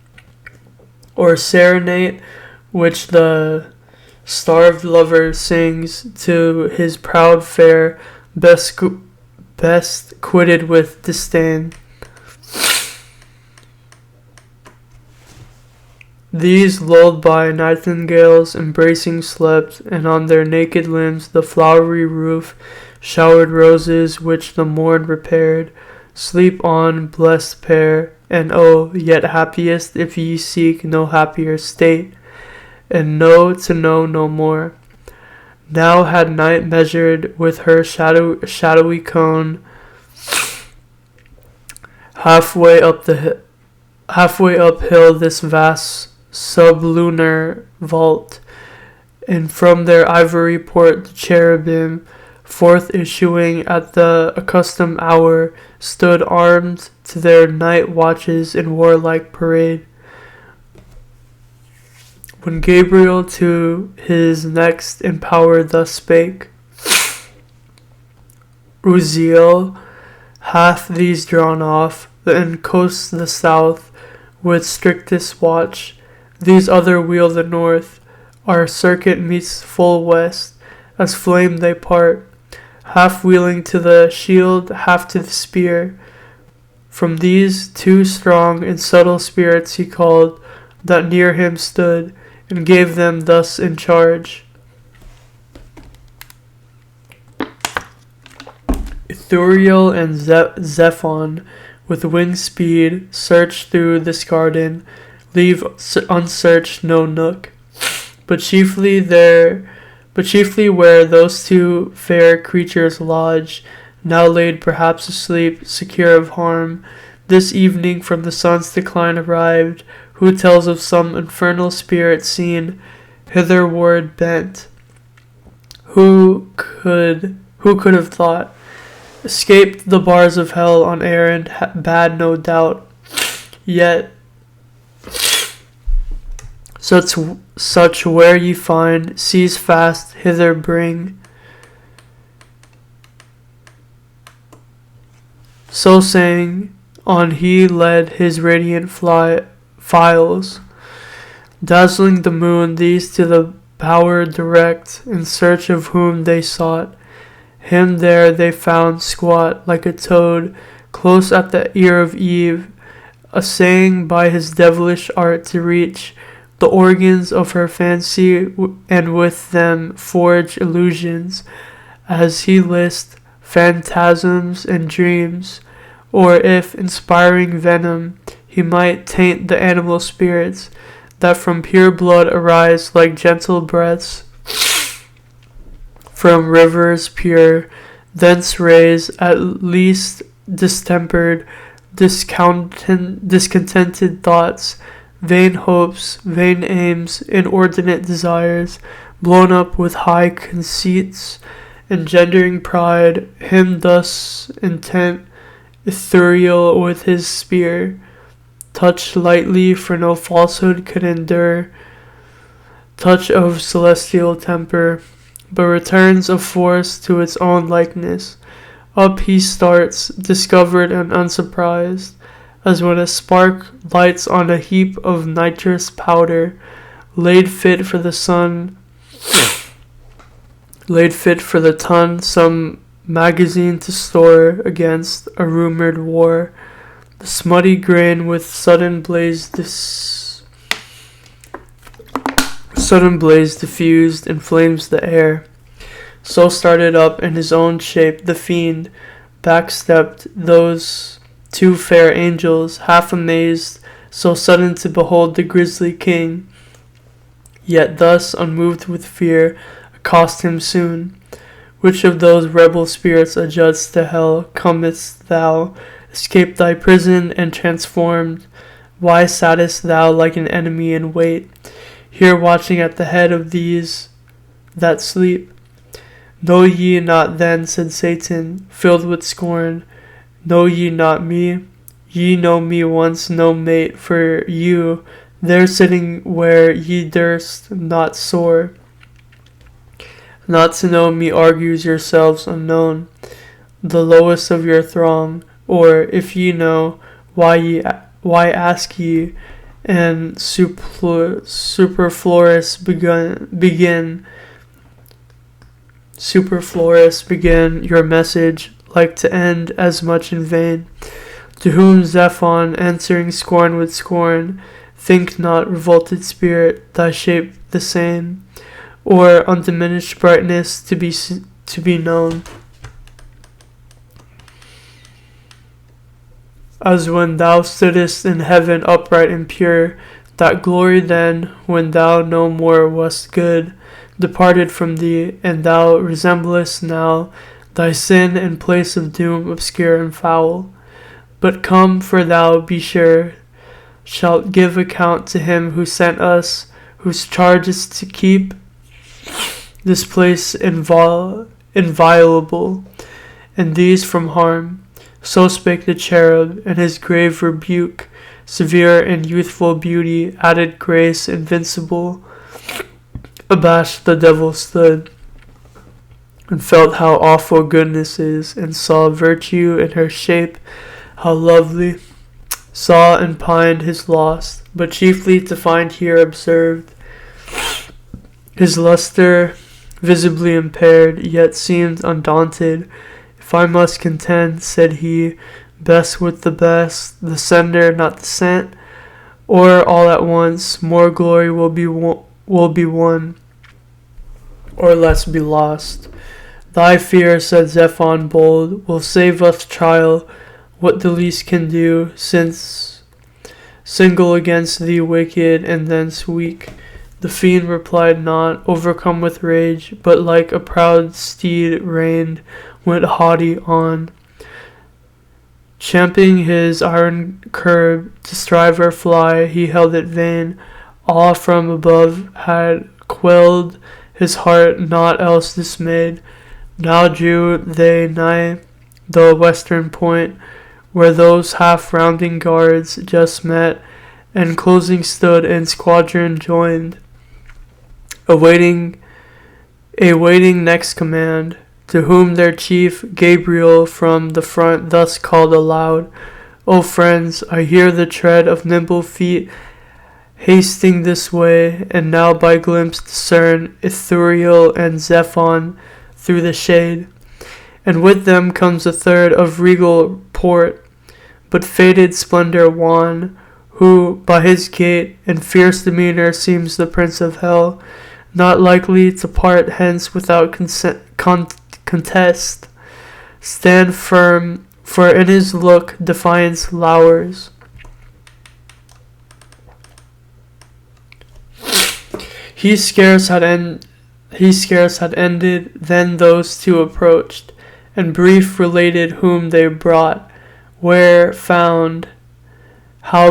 or serenade which the starved lover sings to his proud fair, best quitted with disdain. These, lulled by nightingales, embracing slept, and on their naked limbs the flowery roof showered roses which the morn repaired. Sleep on, blessed pair, and oh, yet happiest if ye seek no happier state, and know to know no more. Now had night measured with her shadowy cone halfway uphill this vast sublunar vault, and from their ivory port the cherubim, forth issuing at the accustomed hour, stood armed to their night watches in warlike parade. When Gabriel to his next in power thus spake, Uziel hath these drawn off, and coasts the south with strictest watch. These other wheel the north, our circuit meets full west, as flame they part, half wheeling to the shield, half to the spear. From these two strong and subtle spirits he called, that near him stood, and gave them thus in charge. Ithuriel and Zephon, with wing speed, search through this garden, leave unsearched no nook. But chiefly where those two fair creatures lodge, now laid perhaps asleep, secure of harm, this evening from the sun's decline arrived, who tells of some infernal spirit seen, hitherward bent. Who could have thought? Escaped the bars of hell on errand bad, no doubt. Yet such where ye find, seize fast, hither bring. So saying, on he led his radiant files, dazzling the moon, these to the bower direct, in search of whom they sought. Him there they found squat like a toad, close at the ear of Eve, essaying by his devilish art to reach the organs of her fancy, and with them forge illusions, as he list phantasms and dreams, or if, inspiring venom, he might taint the animal spirits that from pure blood arise like gentle breaths from rivers pure, thence raise at least distempered, discontented thoughts, vain hopes, vain aims, inordinate desires, blown up with high conceits, engendering pride, him thus intent, ethereal with his spear, touched lightly for no falsehood could endure, touch of celestial temper, but returns of force to its own likeness. Up he starts, discovered and unsurprised, as when a spark lights on a heap of nitrous powder, laid fit for the ton, some magazine to store against a rumored war. The smutty grain with sudden blaze diffused inflames the air. So started up in his own shape the fiend, backstepped those two fair angels, half amazed, so sudden to behold the grisly king. Yet thus, unmoved with fear, accost him soon. Which of those rebel spirits adjudged to hell comest thou, escaped thy prison and transformed? Why sattest thou like an enemy in wait, here watching at the head of these that sleep? Know ye not then, said Satan, filled with scorn, know ye not me? Ye know me once, no mate for you, there sitting where ye durst not soar. Not to know me argues yourselves unknown, the lowest of your throng, or if ye know, why ask ye, and superfluous begin your message, like to end as much in vain. To whom Zephon, answering scorn with scorn, think not, revolted spirit, thy shape the same, or undiminished brightness to be known, as when thou stoodest in heaven upright and pure. That glory then, when thou no more wast good, departed from thee, and thou resemblest now thy sin and place of doom obscure and foul. But come, for thou, be sure, shalt give account to him who sent us, whose charge is to keep this place inviolable, and these from harm. So spake the cherub, and his grave rebuke, severe in youthful beauty, added grace invincible. Abashed the devil stood, and felt how awful goodness is, and saw virtue in her shape, how lovely. Saw and pined his loss, but chiefly to find here observed his luster visibly impaired, yet seemed undaunted. If I must contend, said he, best with the best, the sender, not the sent, or all at once, more glory will be won, or less be lost. Thy fear, said Zephon bold, will save us trial. what the least can do, since single against thee wicked and thence weak. The fiend replied not, overcome with rage, but like a proud steed reined, went haughty on, champing his iron curb to strive or fly. He held it vain. Awe from above had quelled his heart, naught else dismayed. Now drew they nigh the western point, where those half-rounding guards just met, and closing stood in squadron joined, awaiting next command. To whom their chief, Gabriel, from the front thus called aloud, O friends, I hear the tread of nimble feet hasting this way, and now by glimpse discern Ithuriel and Zephon through the shade. And with them comes a third of regal port, but faded splendor wan, who by his gait and fierce demeanor seems the prince of hell, not likely to part hence without contest. Stand firm, for in his look defiance lowers. He scarce had ended, then those two approached, and brief related whom they brought, where found, how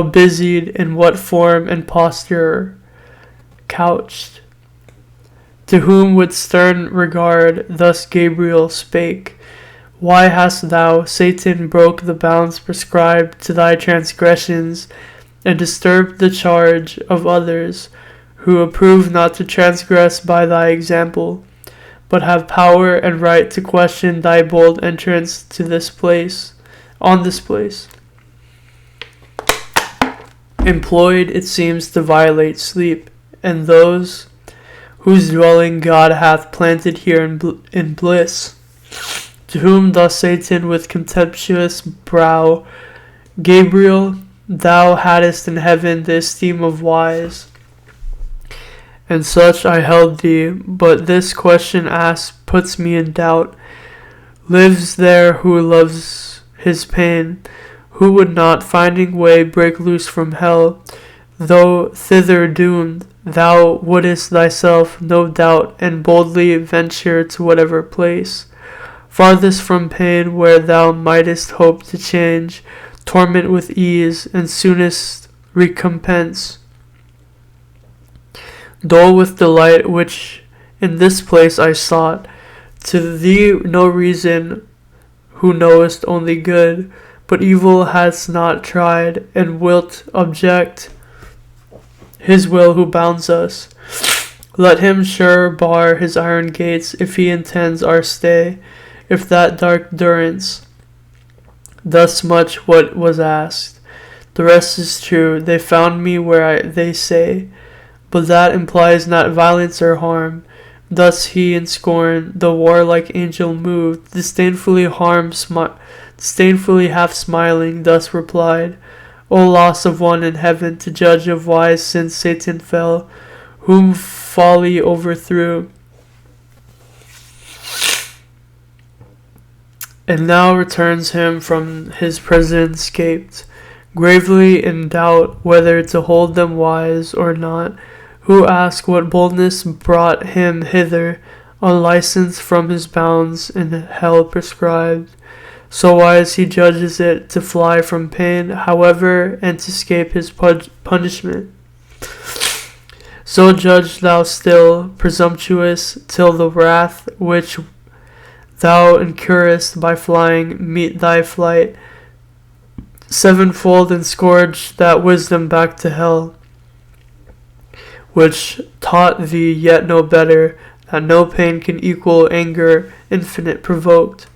busied, in what form and posture couched. To whom with stern regard thus Gabriel spake, Why hast thou, Satan, broke the bounds prescribed to thy transgressions, and disturbed the charge of others, who approve not to transgress by thy example, but have power and right to question thy bold entrance to this place, on this place? Employed, it seems, to violate sleep, and those whose dwelling God hath planted here in bliss. To whom thus Satan with contemptuous brow, Gabriel, thou hadst in heaven the esteem of wise, and such I held thee, but this question asked puts me in doubt. Lives there who loves his pain, who would not, finding way, break loose from hell, though thither doomed? Thou wouldest thyself, no doubt, and boldly venture to whatever place, farthest from pain, where thou mightest hope to change torment with ease, and soonest recompense dull with delight, which in this place I sought. To thee no reason, who knowest only good, but evil hast not tried, and wilt object his will who bounds us. Let him sure bar his iron gates, if he intends our stay, if that dark durance. Thus much what was asked. The rest is true. They found me where they say, but that implies not violence or harm. Thus he in scorn, the warlike angel moved, disdainfully half smiling, thus replied, O loss of one in heaven, to judge of wise since Satan fell, whom folly overthrew, and now returns him from his prison scaped, gravely in doubt whether to hold them wise or not, who ask what boldness brought him hither, unlicensed from his bounds in hell prescribed. So wise he judges it to fly from pain, however, and to escape his punishment. So judge thou still, presumptuous, till the wrath which thou incurrest by flying meet thy flight sevenfold, and scourge that wisdom back to hell, which taught thee yet no better, that no pain can equal anger infinite provoked.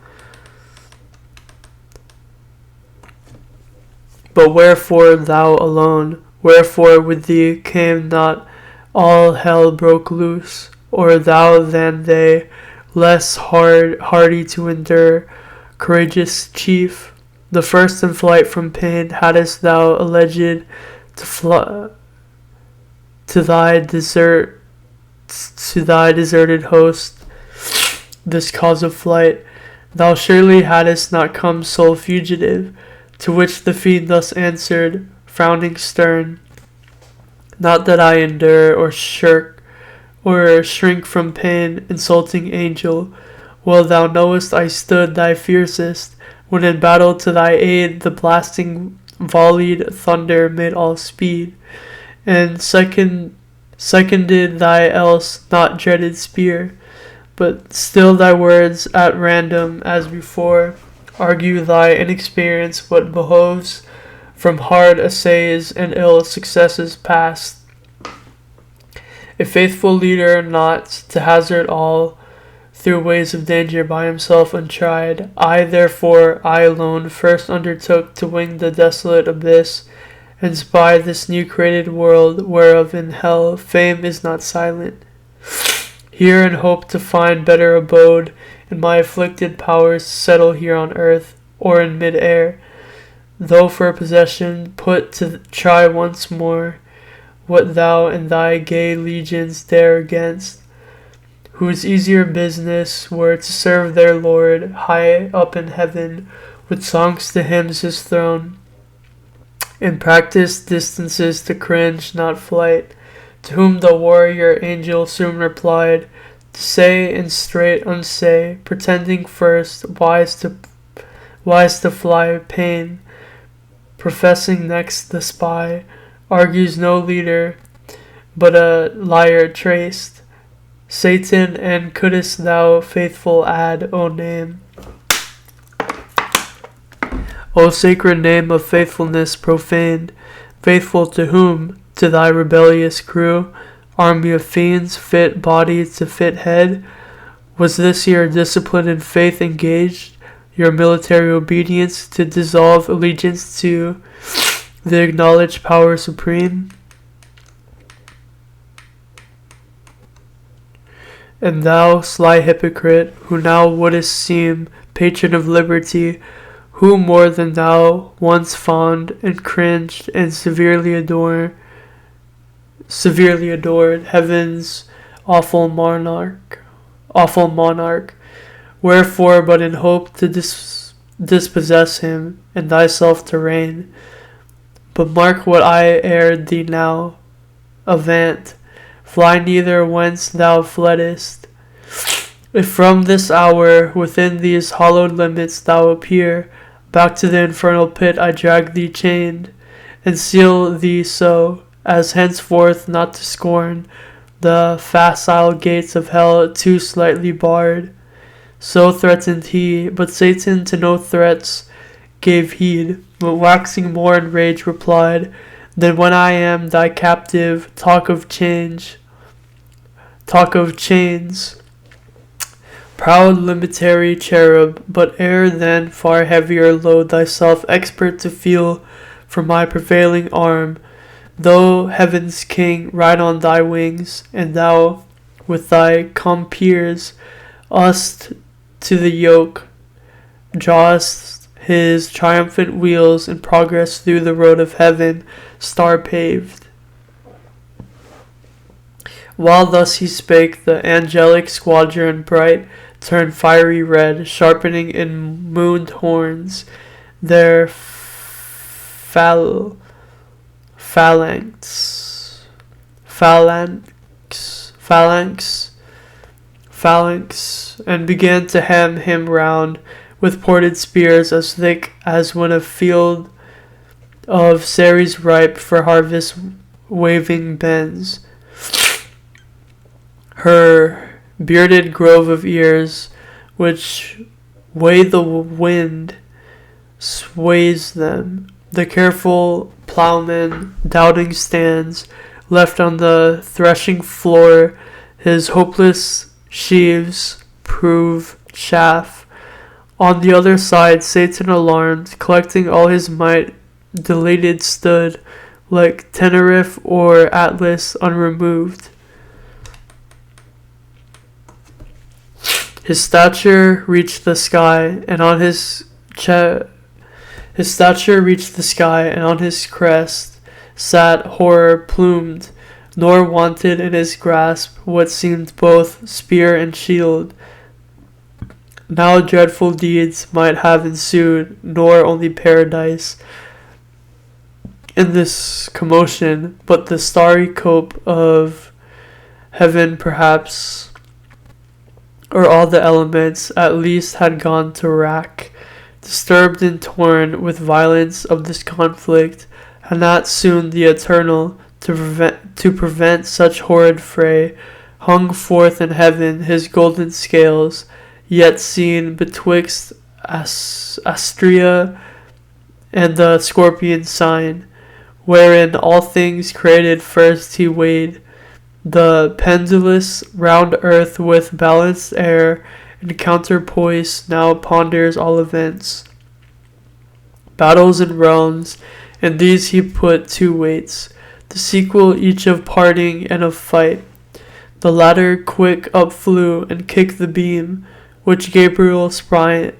But wherefore thou alone? Wherefore with thee came not all hell broke loose? Or thou than they, less hardy to endure, courageous chief? The first in flight from pain hadst thou alleged to thy deserted host, this cause of flight. Thou surely hadst not come sole fugitive. To which the fiend thus answered, frowning stern, Not that I endure or shrink from pain, insulting angel. Well thou knowest I stood thy fiercest, when in battle to thy aid the blasting volleyed thunder made all speed, and seconded thy else not dreaded spear. But still thy words at random as before argue thy inexperience what behoves from hard essays and ill successes past. A faithful leader not to hazard all through ways of danger by himself untried. I alone first undertook to wing the desolate abyss and spy this new created world whereof in hell fame is not silent. Here in hope to find better abode, and my afflicted powers settle here on earth or in mid-air, though for possession put to try once more what thou and thy gay legions dare against, whose easier business were to serve their Lord high up in heaven with songs to hymns his throne, and practice distances to cringe, not flight. To whom the warrior angel soon replied, to say and straight unsay, pretending first wise to fly pain, professing next the spy, argues no leader, but a liar traced. Satan, and couldst thou faithful add, O name, O sacred name of faithfulness profaned, faithful to whom? To thy rebellious crew, army of fiends, fit body to fit head? Was this your discipline and faith engaged, your military obedience to dissolve allegiance to the acknowledged power supreme? And thou, sly hypocrite, who now wouldst seem patron of liberty, who more than thou once fawned and cringed and severely adored heaven's awful monarch, wherefore but in hope to dispossess him, and thyself to reign. But mark what I erred thee now, avant, fly neither whence thou fleddest. If from this hour within these hallowed limits thou appear, back to the infernal pit I drag thee chained, and seal thee so, as henceforth not to scorn the facile gates of hell too slightly barred. So threatened he, but Satan to no threats gave heed, but waxing more in rage replied, Then when I am thy captive, talk of chains. Proud limitary cherub, but ere then far heavier load thyself expert to feel from my prevailing arm, though heaven's king ride on thy wings, and thou with thy compeers us to the yoke drawest his triumphant wheels in progress through the road of heaven, star paved. While thus he spake, the angelic squadron bright turned fiery red, sharpening in mooned horns their phalanx, and began to hem him round with ported spears as thick as when a field of ceres ripe for harvest waving bends. Her bearded grove of ears, which way the wind sways them, the careful plowman doubting stands, left on the threshing floor his hopeless sheaves prove chaff. On the other side, Satan alarmed, collecting all his might, delated stood, like Tenerife or Atlas unremoved. His stature reached the sky, and on his crest sat horror plumed, nor wanted in his grasp what seemed both spear and shield. now dreadful deeds might have ensued, nor only paradise in this commotion, but the starry cope of heaven perhaps, or all the elements at least had gone to wrack, disturbed and torn with violence of this conflict, had not soon the Eternal to prevent such horrid fray, hung forth in heaven his golden scales, yet seen betwixt Astrea and the Scorpion sign, wherein all things created first he weighed, the pendulous round earth with balanced air and counterpoise now ponders all events, battles and realms, and these he put two weights, the sequel each of parting and of fight. The latter quick up flew and kicked the beam, which Gabriel spying,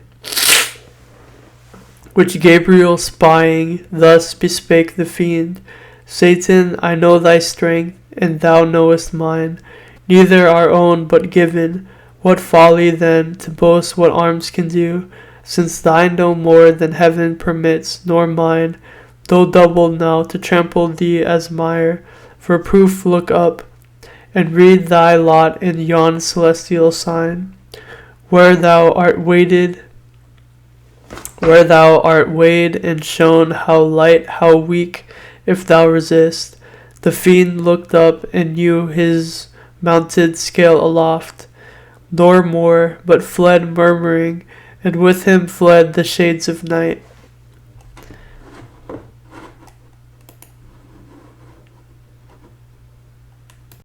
thus bespake the fiend, Satan, I know thy strength, and thou knowest mine, neither our own but given. What folly then to boast what arms can do, since thine no more than heaven permits, nor mine, though doubled now, to trample thee as mire. For proof look up, and read thy lot in yon celestial sign, where thou art weighed and shown how light, how weak, if thou resist. The fiend looked up and knew his mounted scale aloft, nor more, but fled murmuring, and with him fled the shades of night.